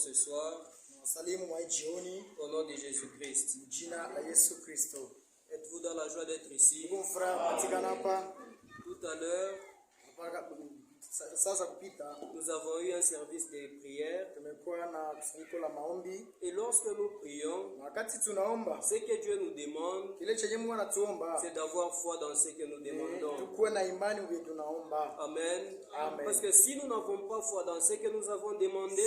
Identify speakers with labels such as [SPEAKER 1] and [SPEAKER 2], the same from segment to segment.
[SPEAKER 1] ce soir au nom de Jésus-Christ. Êtes-vous dans la joie d'être ici? Tout à l'heure, nous avons eu un service de prière. Et lorsque nous prions, ce que Dieu nous demande, c'est d'avoir foi dans ce que nous demandons. Amen.
[SPEAKER 2] Amen.
[SPEAKER 1] Parce que si nous n'avons pas foi dans ce que nous avons demandé,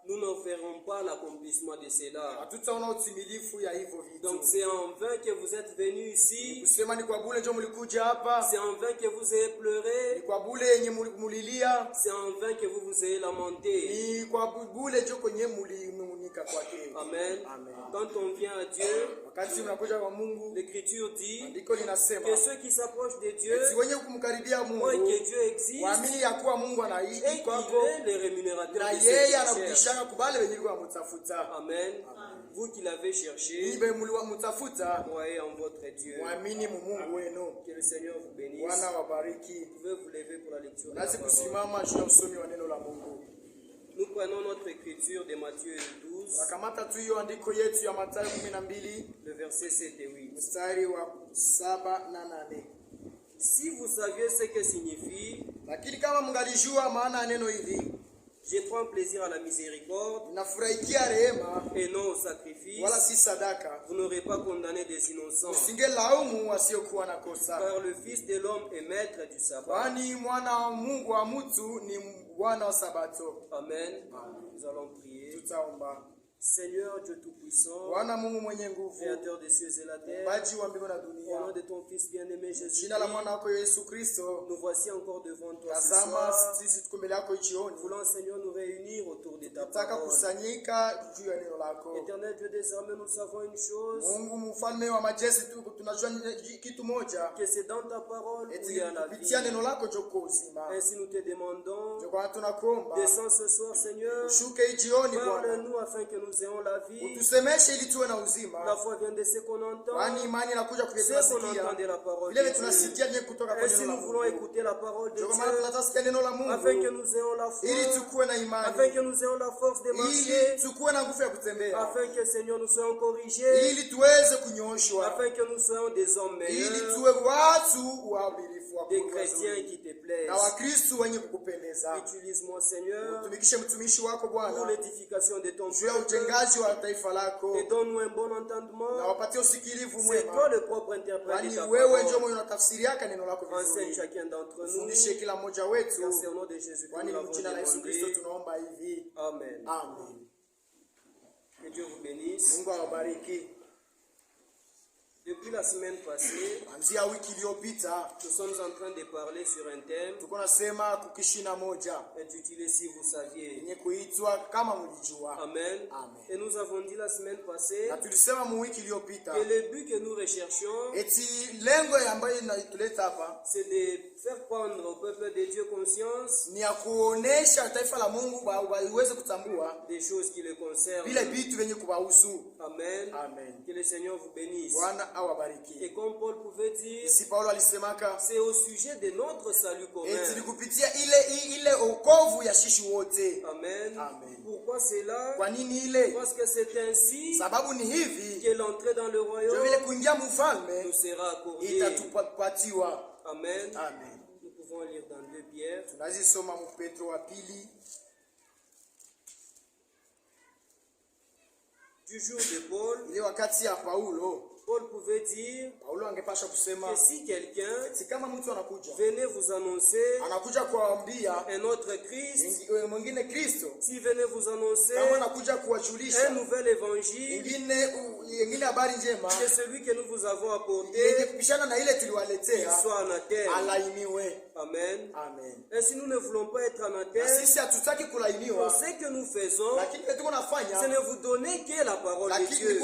[SPEAKER 1] nous ne ferons pas l'accomplissement de cela. Donc c'est en vain que vous êtes venus ici. C'est en vain que vous avez pleuré. C'est en vain que vous vous avez lamenté. Amen. Quand on vient à Dieu, l'Écriture dit que ceux qui s'approchent de Dieu, croient que Dieu existe et qu'il est le rémunérateur de ceux qui cherchent. Amen. Vous qui l'avez cherché, croyez en votre Dieu. Que le Seigneur vous bénisse. Vous pouvez vous lever pour la lecture de la parole. Nous prenons notre écriture de Matthieu 12, le verset 7 et 8. Si vous saviez ce que signifie je prends plaisir à la miséricorde et non au sacrifice, vous n'aurez pas condamné des innocents. Car le Fils de l'homme est maître du sabbat. Amen. Nous allons prier. Seigneur Dieu Tout-Puissant, Créateur des cieux et la terre, au nom de ton Fils bien-aimé Jésus, nous voici encore devant toi ce soir. Voulons, Seigneur, nous réunir autour de ta parole. Éternel Dieu des armées, nous savons une chose, que c'est dans ta parole où il y a la vie. Ainsi nous te demandons, descends ce soir, Seigneur, parle-nous afin que nous ayons la vie. La foi vient de ce qu'on entend, ce qu'on entend de la parole de Dieu. Ainsi nous voulons écouter la parole de Dieu, afin que nous ayons la foi, afin que nous ayons la force de marcher, afin que, Seigneur, nous soyons corrigés, afin que nous soyons des hommes meilleurs, des chrétiens qui te plaisent. Utilise-moi, Seigneur, pour l'édification de ton peuple, et donne-nous un bon entendement. C'est toi le propre interprète de ta parole. Enseigne chacun d'entre nous. Car c'est au nom de Jésus que nous l'avons demandé. Amen. Que Dieu vous bénisse. Depuis la semaine passée, nous sommes en train de parler sur un thème intitulé Si vous saviez. Amen. Et nous avons dit la semaine passée que le but que nous recherchions, c'est de faire prendre au peuple de Dieu conscience des choses qui le concernent. Amen. Que le Seigneur vous bénisse. Et comme Paul pouvait dire, c'est au sujet de notre salut commun. Amen. Pourquoi c'est là? Parce que c'est ainsi que l'entrée dans le royaume nous sera accordée. Amen. Nous pouvons lire dans 2 Pierre. Toujours de Paul. Paul pouvait dire que si quelqu'un venait vous annoncer un autre Christ, s'il venait vous annoncer un nouvel évangile, que celui que nous vous avons apporté, qu'il soit anathème. Amen. Et si nous ne voulons pas être anathème, ce que nous faisons, c'est ne vous donner que la parole de Dieu.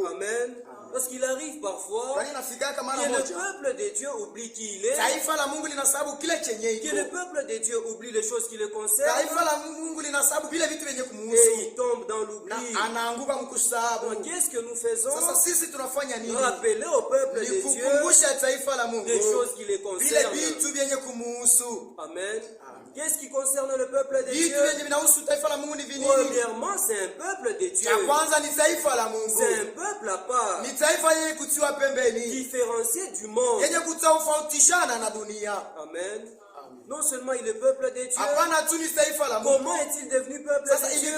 [SPEAKER 1] Amen. Parce qu'il arrive parfois que le peuple de Dieu oublie qui il est, que le peuple de Dieu oublie les choses qui le concernent, et il tombe dans l'oubli. Donc qu'est-ce que nous faisons? Rappeler au peuple de Dieu des choses qui les concernent. Amen. Qu'est-ce qui concerne le peuple de Dieu? Premièrement, c'est un peuple de Dieu. C'est un peuple à part, différencié du monde. Amen. Non seulement il est peuple de Dieu, comment est-il devenu peuple de Dieu?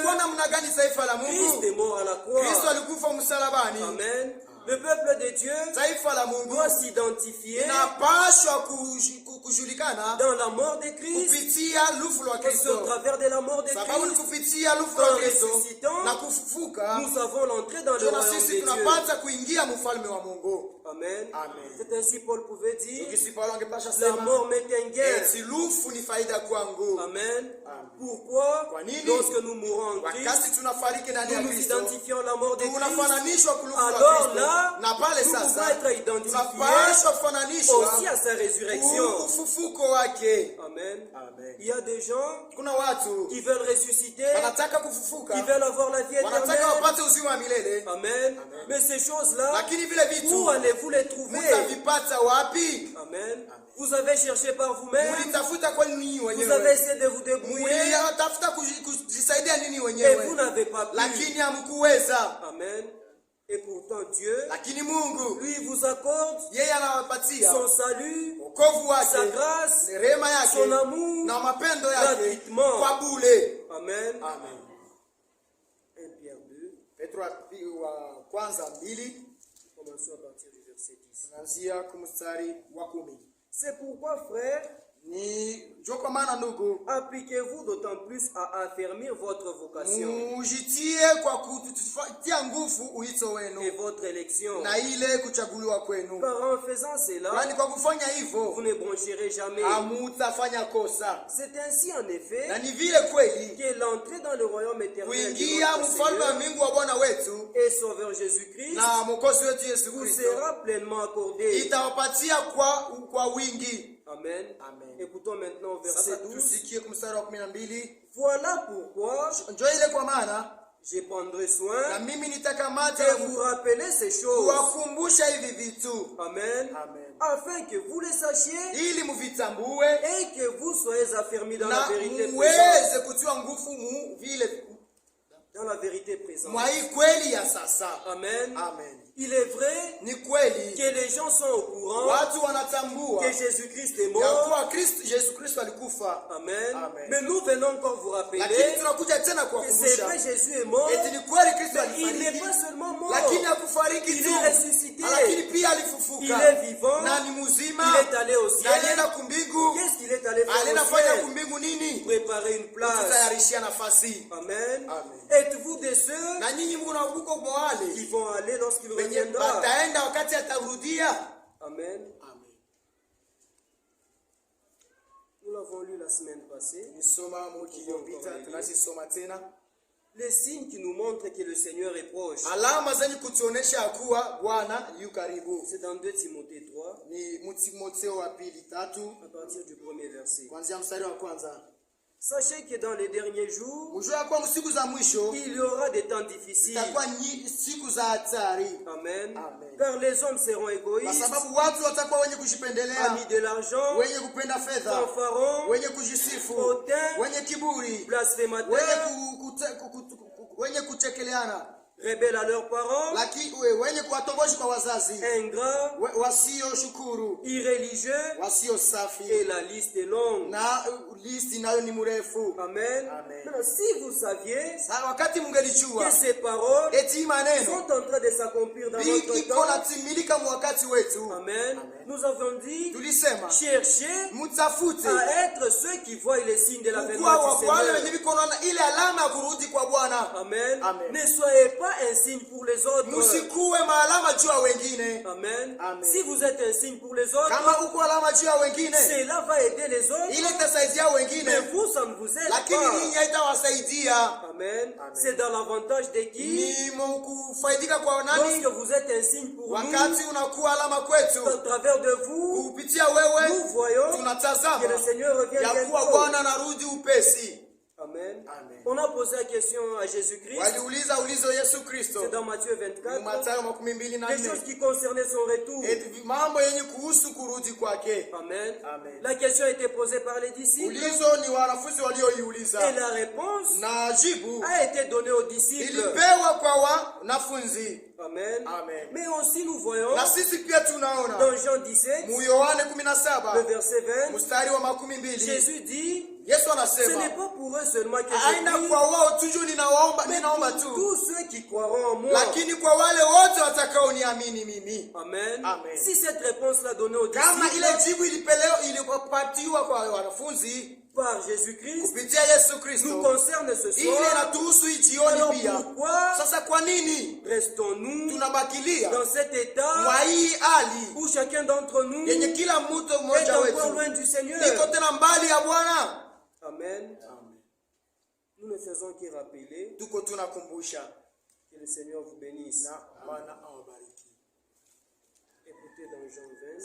[SPEAKER 1] Christ est mort à la croix. Amen. Le peuple de Dieu doit s'identifier dans la mort de Christ, et au travers de la mort de Christ, en ressuscitant, nous avons l'entrée dans le royaume de Dieu. Amen. C'est ainsi Paul pouvait dire, la mort m'est un gain. Amen. Pourquoi? Lorsque nous mourons en Christ, nous nous identifions à la mort de Christ. Alors là, nous pouvons être identifiés aussi à sa résurrection. Amen. Il y a des gens qui veulent ressusciter, qui veulent avoir la vie éternelle. Amen. Mais ces choses-là, où allez-vous les trouver? Amen. Vous avez cherché par vous-même. Vous avez essayé de vous débrouiller. Et vous n'avez pas pu. Amen. Et pourtant Dieu, lui, vous accorde son salut, sa grâce, son amour, gratuitement. Amen. 1 Pierre 2. Commençons à partir du verset 10. C'est pourquoi, frère, appliquez-vous d'autant plus à affermir votre vocation et votre élection. Car en faisant cela, vous ne broncherez jamais. C'est ainsi en effet que l'entrée dans le royaume éternel de notre Seigneur et Sauveur Jésus-Christ vous sera pleinement accordée. Amen. Écoutons maintenant verset 12. Voilà pourquoi je prendrai soin de vous rappeler ces choses. Amen. Afin que vous les sachiez et que vous soyez affermis dans la vérité présente. Dans la vérité présente. Amen. Il est vrai que les gens sont au courant que Jésus-Christ est mort. Amen. Mais nous venons encore vous rappeler que c'est vrai, Jésus est mort. Mais il n'est pas seulement mort. Il est ressuscité. Il est vivant. Il est allé au ciel. Qu'est-ce qu'il est allé faire au ciel? Préparer une place. Amen. Êtes-vous de ceux qui vont aller lorsqu'il reviendra? Amen. Nous l'avons lu la semaine passée. Les signes qui nous montrent que le Seigneur est proche. C'est dans 2 Timothée 3. À partir du premier verset. Sachez que dans les derniers jours, il y aura des temps difficiles. Amen. Car les hommes seront égoïstes, amis de l'argent, fanfarons, hautains, blasphémateurs, rebelles à leurs parents, ingrats, irréligieux, et la liste est longue. Amen. Maintenant, si vous saviez que ces paroles sont en train de s'accomplir dans notre temps, amen, nous avons dit, cherchez à être ceux qui voient les signes de l'avènement du Seigneur. Amen. Ne soyez pas un signe pour les autres. Amen. Si vous êtes un signe pour les autres, cela va aider les autres. Mais vous, ça ne vous aide pas. Amen. C'est dans l'avantage de qui? Lorsque vous êtes un signe pour nous, à travers de vous, nous voyons que le Seigneur revient bientôt. Amen. Amen.
[SPEAKER 2] Amen.
[SPEAKER 1] On a posé la question à Jésus-Christ. C'est dans Matthieu 24. Les choses qui concernaient son retour. Amen.
[SPEAKER 2] Amen.
[SPEAKER 1] La question a été posée par les disciples. Et la réponse a été donnée aux disciples. Amen.
[SPEAKER 2] Amen.
[SPEAKER 1] Mais aussi nous voyons dans Jean 17, le verset 20, Jésus dit, ce n'est pas pour eux seulement que je prie, mais pour tous ceux qui croiront en moi. Amen.
[SPEAKER 2] Amen.
[SPEAKER 1] Si cette réponse l'a donnée aux disciples par Jésus-Christ nous concerne ce soir, alors pourquoi restons-nous dans cet état où chacun d'entre nous est encore loin du Seigneur? Amen. Nous ne faisons que rappeler. Que le Seigneur vous bénisse. Écoutez dans Jean 20.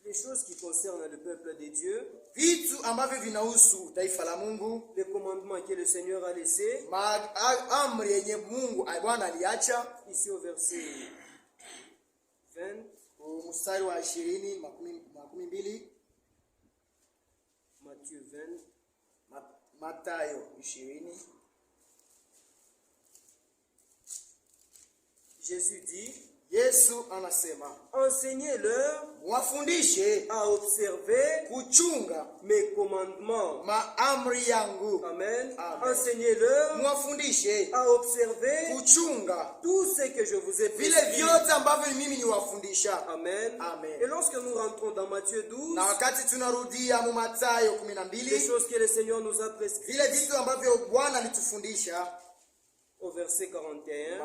[SPEAKER 1] Les choses qui concernent le peuple de Dieu,
[SPEAKER 2] vitu ambavyo vinahusu taifa la Mungu,
[SPEAKER 1] les commandements que le Seigneur a laissés,
[SPEAKER 2] amri yenye Mungu Bwana aliacha,
[SPEAKER 1] ici au verset 20,
[SPEAKER 2] mstari wa 20,
[SPEAKER 1] Matthieu 20,
[SPEAKER 2] Mathayo 20.
[SPEAKER 1] Jésus dit,
[SPEAKER 2] Yesu anasema,
[SPEAKER 1] enseignez-leur
[SPEAKER 2] wafundishe
[SPEAKER 1] à observer
[SPEAKER 2] kuchunga
[SPEAKER 1] mes commandements.
[SPEAKER 2] Maamri yangu.
[SPEAKER 1] Amen.
[SPEAKER 2] Amen.
[SPEAKER 1] Enseignez-leur
[SPEAKER 2] mwafundishe
[SPEAKER 1] à observer
[SPEAKER 2] kuchunga
[SPEAKER 1] tout ce que je vous ai
[SPEAKER 2] vile
[SPEAKER 1] prescrit.
[SPEAKER 2] vyote ambavyo mimi niwafundisha.
[SPEAKER 1] Amen.
[SPEAKER 2] Amen.
[SPEAKER 1] Et lorsque nous rentrons dans Matthieu 12,
[SPEAKER 2] na wakati tunarudia mu Mathayo 12,
[SPEAKER 1] les choses que le Seigneur nous a prescrites,
[SPEAKER 2] vile vitu ambavyo Bwana alitufundisha,
[SPEAKER 1] au verset 41,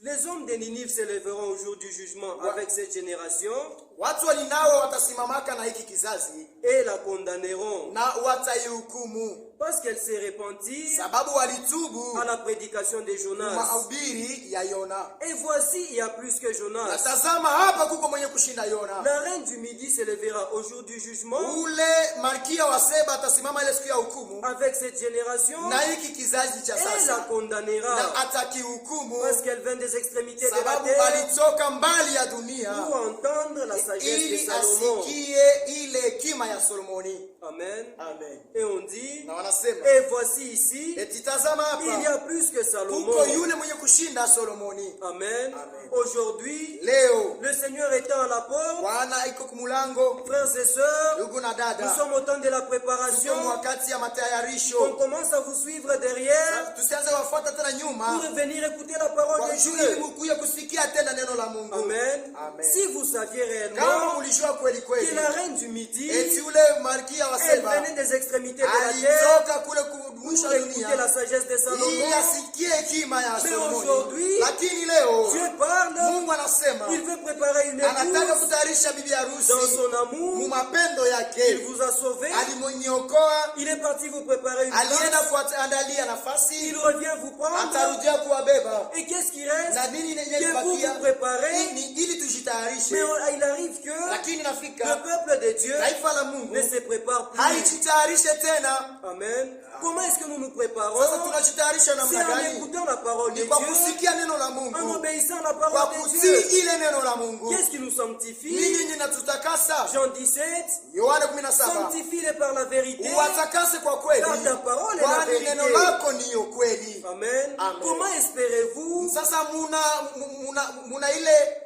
[SPEAKER 1] les hommes de Ninive se lèveront au jour du jugement avec cette génération
[SPEAKER 2] watu walinao watasimamaka na hiki kizazi
[SPEAKER 1] et la condamneront
[SPEAKER 2] na wataihukumu
[SPEAKER 1] parce qu'elle s'est repentie
[SPEAKER 2] sababu walitubu
[SPEAKER 1] à la prédication de Jonas.
[SPEAKER 2] Mahubiri ya Yona.
[SPEAKER 1] Et voici, il y a plus que Jonas.
[SPEAKER 2] Na tazama hapa kuko mwenye kushinda Yona.
[SPEAKER 1] La reine du midi se lèvera au jour du jugement
[SPEAKER 2] ule malkia wa Seba atasimama ile siku ya hukumu
[SPEAKER 1] avec cette génération
[SPEAKER 2] na hiki kizazi cha sasa
[SPEAKER 1] et la condamnera
[SPEAKER 2] na atakihukumu
[SPEAKER 1] parce qu'elle vient des extrémités de la
[SPEAKER 2] sababu
[SPEAKER 1] terre
[SPEAKER 2] alitoka mbali ya dunia
[SPEAKER 1] pour entendre la sagesse de
[SPEAKER 2] ili
[SPEAKER 1] Salomon.
[SPEAKER 2] asikie ile hekima ya Solomoni.
[SPEAKER 1] Amen.
[SPEAKER 2] Amen.
[SPEAKER 1] Et on dit,
[SPEAKER 2] na wanasema,
[SPEAKER 1] et voici ici,
[SPEAKER 2] tazama hapa
[SPEAKER 1] il y a plus que Salomon.
[SPEAKER 2] Kuko yule mwenye kushinda Solomoni.
[SPEAKER 1] Amen.
[SPEAKER 2] Amen.
[SPEAKER 1] Aujourd'hui,
[SPEAKER 2] leo
[SPEAKER 1] le Seigneur étant à la porte,
[SPEAKER 2] Bwana iko kumulango,
[SPEAKER 1] frères et sœurs,
[SPEAKER 2] ndugu na dada,
[SPEAKER 1] nous sommes au temps de la préparation.
[SPEAKER 2] wakati ya matayarisho.
[SPEAKER 1] On commence à vous suivre derrière
[SPEAKER 2] tusianze wafuata tena nyuma
[SPEAKER 1] pour venir écouter la parole de Dieu.
[SPEAKER 2] Mkuye kusikia tena neno la Mungu.
[SPEAKER 1] Amen.
[SPEAKER 2] Amen.
[SPEAKER 1] Si vous saviez réellement
[SPEAKER 2] kama ulijua kweli kweli
[SPEAKER 1] que la reine du midi,
[SPEAKER 2] eti ule malkia wa
[SPEAKER 1] elle
[SPEAKER 2] Seba
[SPEAKER 1] venait des extrémités de la terre
[SPEAKER 2] kule
[SPEAKER 1] pour écouter la sagesse de Salomon.
[SPEAKER 2] ili asikie hekima ya
[SPEAKER 1] Mais
[SPEAKER 2] Solomoni.
[SPEAKER 1] aujourd'hui,
[SPEAKER 2] Lakini leo
[SPEAKER 1] Dieu parle,
[SPEAKER 2] Mungu anasema
[SPEAKER 1] il veut préparer une
[SPEAKER 2] anataka
[SPEAKER 1] épouse
[SPEAKER 2] kutayarisha bibi harusi
[SPEAKER 1] dans son amour.
[SPEAKER 2] mu mapendo yake.
[SPEAKER 1] Il vous a sauvé.
[SPEAKER 2] Alimoniokoa,
[SPEAKER 1] Il est parti vous préparer une
[SPEAKER 2] alienda
[SPEAKER 1] place.
[SPEAKER 2] kuandalia nafasi,
[SPEAKER 1] Il revient vous prendre.
[SPEAKER 2] atarudia kuwabeba.
[SPEAKER 1] Et qu'est-ce qui reste?
[SPEAKER 2] Na nini
[SPEAKER 1] Que vous vous préparez.
[SPEAKER 2] ili tujitayarishe.
[SPEAKER 1] Mais il arrive que
[SPEAKER 2] Lakini nafika
[SPEAKER 1] le peuple de Dieu
[SPEAKER 2] taifa la Mungu
[SPEAKER 1] ne se prépare plus.
[SPEAKER 2] haijitayarishe tena.
[SPEAKER 1] Amen. Comment est-ce que nous nous préparons?
[SPEAKER 2] Sasa tunajitayarisha
[SPEAKER 1] C'est
[SPEAKER 2] namna
[SPEAKER 1] en
[SPEAKER 2] gani?
[SPEAKER 1] écoutant la parole de
[SPEAKER 2] Ni kwa
[SPEAKER 1] Dieu,
[SPEAKER 2] kusikia neno la
[SPEAKER 1] en
[SPEAKER 2] Mungu,
[SPEAKER 1] obéissant à la
[SPEAKER 2] kwa
[SPEAKER 1] parole de
[SPEAKER 2] kutii
[SPEAKER 1] Dieu.
[SPEAKER 2] ile neno la Mungu.
[SPEAKER 1] Qu'est-ce qui nous sanctifie?
[SPEAKER 2] Nini ninatutakasa?
[SPEAKER 1] Jean 17,
[SPEAKER 2] Yohana 17.
[SPEAKER 1] sanctifie-les par la vérité.
[SPEAKER 2] Uwatakase kwa kweli,
[SPEAKER 1] Car ta parole est la
[SPEAKER 2] kwani
[SPEAKER 1] vérité.
[SPEAKER 2] neno lako niyo kweli.
[SPEAKER 1] Amen.
[SPEAKER 2] Amen.
[SPEAKER 1] Comment espérez-vous?
[SPEAKER 2] Sasa muna ile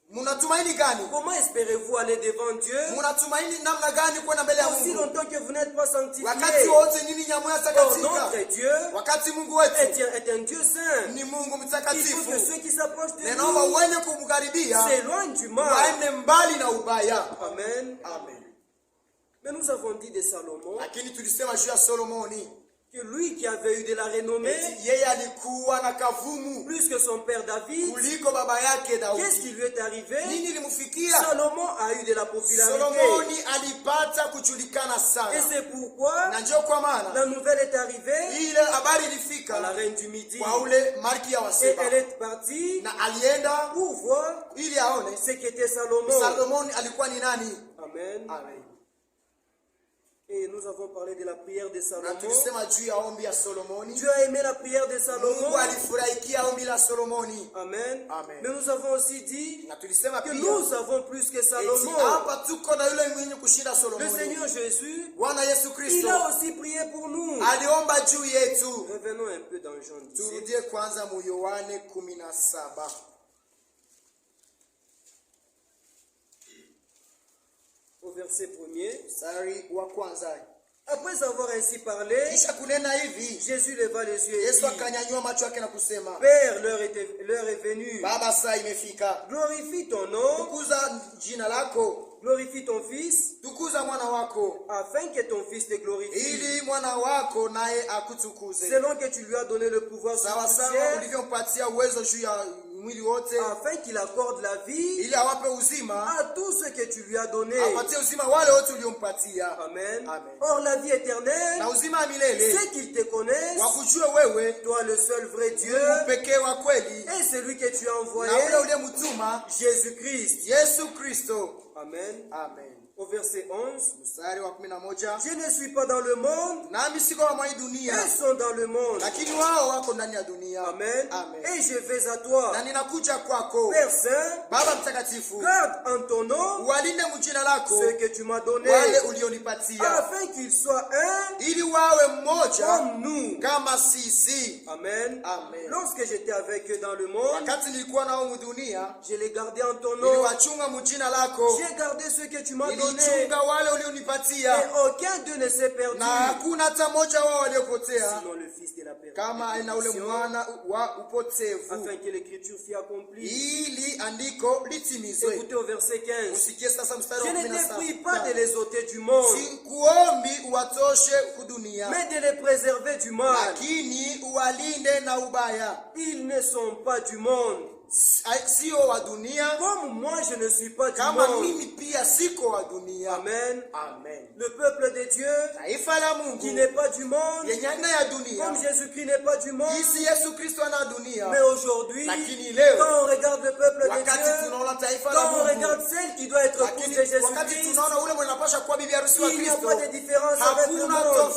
[SPEAKER 2] munatumaini gani?
[SPEAKER 1] Comment espérez-vous aller devant Dieu?
[SPEAKER 2] Munatumaini namna gani kwenda mbele ya
[SPEAKER 1] Aussi
[SPEAKER 2] Mungu?
[SPEAKER 1] longtemps que vous n'êtes pas sanctifié.
[SPEAKER 2] Wakati wote nini nyamuya
[SPEAKER 1] Or,
[SPEAKER 2] takatika?
[SPEAKER 1] notre Dieu
[SPEAKER 2] Wakati Mungu wetu
[SPEAKER 1] est un Dieu saint.
[SPEAKER 2] ni Mungu
[SPEAKER 1] Il faut
[SPEAKER 2] mtakatifu.
[SPEAKER 1] que ceux qui s'approchent de
[SPEAKER 2] Ninaomba
[SPEAKER 1] nous
[SPEAKER 2] wenye kumkaribia
[SPEAKER 1] s'éloignent du mal.
[SPEAKER 2] waende mbali na ubaya.
[SPEAKER 1] Amen.
[SPEAKER 2] Amen.
[SPEAKER 1] Mais nous avons dit de Salomon
[SPEAKER 2] Lakini tulisema juu ya Solomoni
[SPEAKER 1] que lui qui avait eu de la renommée, plus que son père David, qu'est-ce qui lui est arrivé? Salomon a eu de la popularité. Et c'est pourquoi la nouvelle est arrivée à la reine du Midi. Et elle est partie pour voir ce qu'était Salomon. Amen.
[SPEAKER 2] Amen.
[SPEAKER 1] Et nous avons parlé de la prière de Salomon.
[SPEAKER 2] Dieu
[SPEAKER 1] a aimé la prière de Salomon. Amen.
[SPEAKER 2] Amen.
[SPEAKER 1] Mais nous avons aussi dit que nous avons plus que Salomon. Le Seigneur Jésus, il a aussi prié pour nous. Revenons un peu dans Jean 17. Au verset 1er. Après avoir ainsi parlé, Jésus leva les yeux et dit, Père, l'heure est venue. Glorifie ton nom. Glorifie ton Fils, afin que ton Fils te glorifie, selon que tu lui as donné le pouvoir sur la terre, afin qu'il accorde la vie à tout ce que tu lui as donné. Amen. Or la vie éternelle, c'est qu'ils te connaissent, toi le seul vrai Dieu, et celui que tu as envoyé, Jésus-Christ. Amen.
[SPEAKER 2] Amen.
[SPEAKER 1] Au verset 11, je ne suis pas dans le monde, ils sont dans le monde. Amen. Et je vais à toi. Père Saint, garde en ton nom ce que tu m'as donné, afin qu'ils soient un comme nous. Amen. Lorsque j'étais avec eux dans le monde, je les gardais en ton nom. J'ai gardé ce que tu m'as donné. Et aucun d'eux ne s'est perdu, sinon le Fils de la perdition, afin que l'écriture fût accomplie. Écoutez au verset 15. Je ne te prie pas de les ôter du monde, mais de les préserver du mal. Ils ne sont pas du monde, comme moi je ne suis pas du monde. Amen. Le peuple de Dieu qui n'est pas du monde, comme Jésus-Christ n'est pas du monde. Mais aujourd'hui, quand on regarde le peuple de Dieu, quand on regarde celle qui doit être épouse de Jésus-Christ, il n'y a pas de différence avec le monde.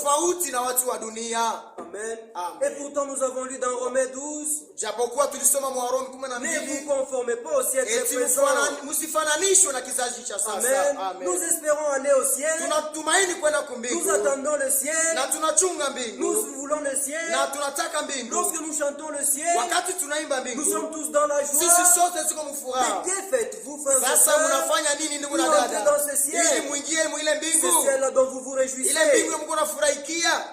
[SPEAKER 1] Amen. Et pourtant nous avons lu dans Romains 12, ne vous conformez pas au siècle présent. Amen. Nous espérons aller au ciel. Nous attendons le ciel. Nous voulons le ciel. Lorsque nous chantons le ciel, nous sommes tous dans la joie. Mais que faites-vous, frères et sœurs, pour entrer dans ce ciel? Ce ciel-là dont vous vous réjouissez.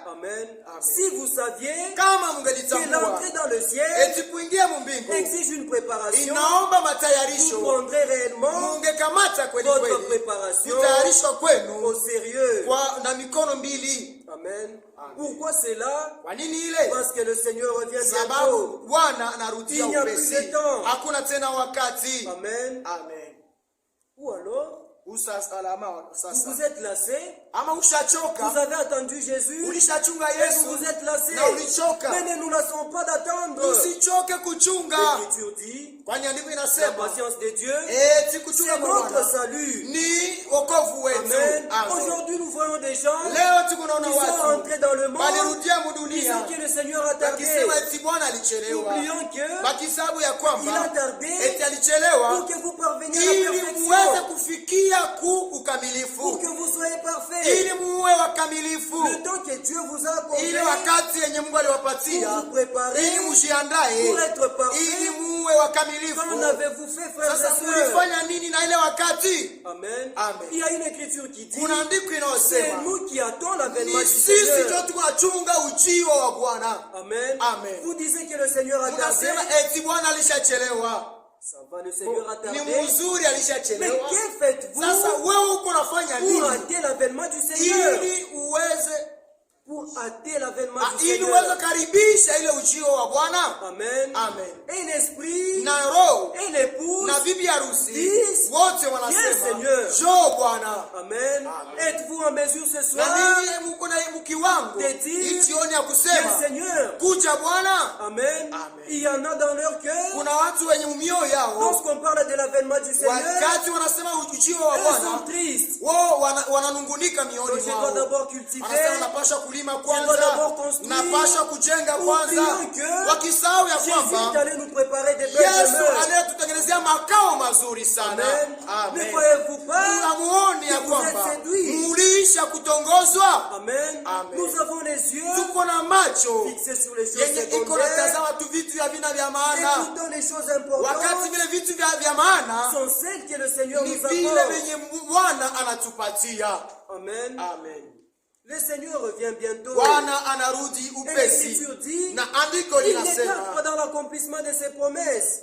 [SPEAKER 1] Amen. Si vous saviez que l'entrée dans le ciel exige une préparation, vous prendrez réellement votre préparation au sérieux. Amen. Pourquoi cela? Parce que le Seigneur revient bientôt. Il n'y a plus de temps. Amen. Ou alors, vous vous êtes lassé, vous avez attendu Jésus, et vous vous êtes lassé. Mais ne nous lassons pas d'attendre. L'Écriture dit, la patience de Dieu, c'est notre salut. Amen. Aujourd'hui, nous voyons des gens qui sont rentrés dans le monde, disant que le Seigneur a tardé. Oublions qu'il a tardé pour que vous parveniez à la perfection. Pour que vous soyez parfaits. Le temps que Dieu vous a accordé pour vous préparer, pour être parfait. Qu'en avez-vous fait, frères et sœurs? Amen. Il y a une écriture qui dit, c'est nous qui attendons l'avènement du Seigneur. Amen. Vous disiez que le Seigneur a tardé. Ça va, le Seigneur a tardé. Mais que faites-vous pour rater l'avènement du Seigneur? pour hâter l'avènement du
[SPEAKER 2] ili
[SPEAKER 1] Seigneur.
[SPEAKER 2] uweze karibisha ile ujio wa Bwana.
[SPEAKER 1] Amen.
[SPEAKER 2] Amen.
[SPEAKER 1] Un esprit
[SPEAKER 2] Na roho
[SPEAKER 1] et l'épouse
[SPEAKER 2] na bibi harusi
[SPEAKER 1] disent,
[SPEAKER 2] wote
[SPEAKER 1] Viens,
[SPEAKER 2] wanasema
[SPEAKER 1] Seigneur.
[SPEAKER 2] njoo Bwana.
[SPEAKER 1] Amen. Êtes-vous en mesure ce
[SPEAKER 2] Na
[SPEAKER 1] soir
[SPEAKER 2] ninyi mko na kiwango
[SPEAKER 1] de dire,
[SPEAKER 2] hii jioni ya
[SPEAKER 1] Viens,
[SPEAKER 2] kusema
[SPEAKER 1] Seigneur.
[SPEAKER 2] kuja Bwana.
[SPEAKER 1] Amen.
[SPEAKER 2] Amen.
[SPEAKER 1] Il y en a dans leur cœur.
[SPEAKER 2] Kuna watu wenye mioyo yao
[SPEAKER 1] Lorsqu'on parle de l'avènement du Seigneur,
[SPEAKER 2] wakati wanasema ujio wa
[SPEAKER 1] eux sont
[SPEAKER 2] Bwana
[SPEAKER 1] tristes.
[SPEAKER 2] wao wananungunika
[SPEAKER 1] Donc
[SPEAKER 2] mioni
[SPEAKER 1] je dois
[SPEAKER 2] mwao.
[SPEAKER 1] d'abord cultiver.
[SPEAKER 2] Anasema napasha kulima
[SPEAKER 1] dois
[SPEAKER 2] kwanza,
[SPEAKER 1] d'abord construire.
[SPEAKER 2] napasha kujenga kwanza,
[SPEAKER 1] Oublions que
[SPEAKER 2] wakisahau ya
[SPEAKER 1] Jésus
[SPEAKER 2] kwamba
[SPEAKER 1] est allé nous préparer des belles
[SPEAKER 2] Yesu
[SPEAKER 1] demeures.
[SPEAKER 2] anayetutengenezea makao mazuri sana.
[SPEAKER 1] Amen. Ne
[SPEAKER 2] Amen.
[SPEAKER 1] croyez-vous pas
[SPEAKER 2] Unamuoni ya
[SPEAKER 1] que vous êtes
[SPEAKER 2] kwamba
[SPEAKER 1] séduits?
[SPEAKER 2] mulisha kutongozwa?
[SPEAKER 1] Amen.
[SPEAKER 2] Amen.
[SPEAKER 1] Nous avons les yeux
[SPEAKER 2] Tuko na macho
[SPEAKER 1] fixés sur les choses
[SPEAKER 2] yenye iko
[SPEAKER 1] secondaires.
[SPEAKER 2] natazama tu vitu vya vina vya
[SPEAKER 1] Et
[SPEAKER 2] maana,
[SPEAKER 1] pourtant les choses importantes
[SPEAKER 2] wakati vile vitu vya maana
[SPEAKER 1] sont celles que le Seigneur
[SPEAKER 2] ni
[SPEAKER 1] nous
[SPEAKER 2] vile
[SPEAKER 1] apporte.
[SPEAKER 2] venye Bwana anatupatia.
[SPEAKER 1] Amen.
[SPEAKER 2] Amen.
[SPEAKER 1] Le Seigneur revient bientôt.
[SPEAKER 2] Bwana anarudi
[SPEAKER 1] Et
[SPEAKER 2] upesi,
[SPEAKER 1] l'Écriture dit,
[SPEAKER 2] na andiko
[SPEAKER 1] il ne tarde
[SPEAKER 2] linasema
[SPEAKER 1] pas dans l'accomplissement de ses promesses.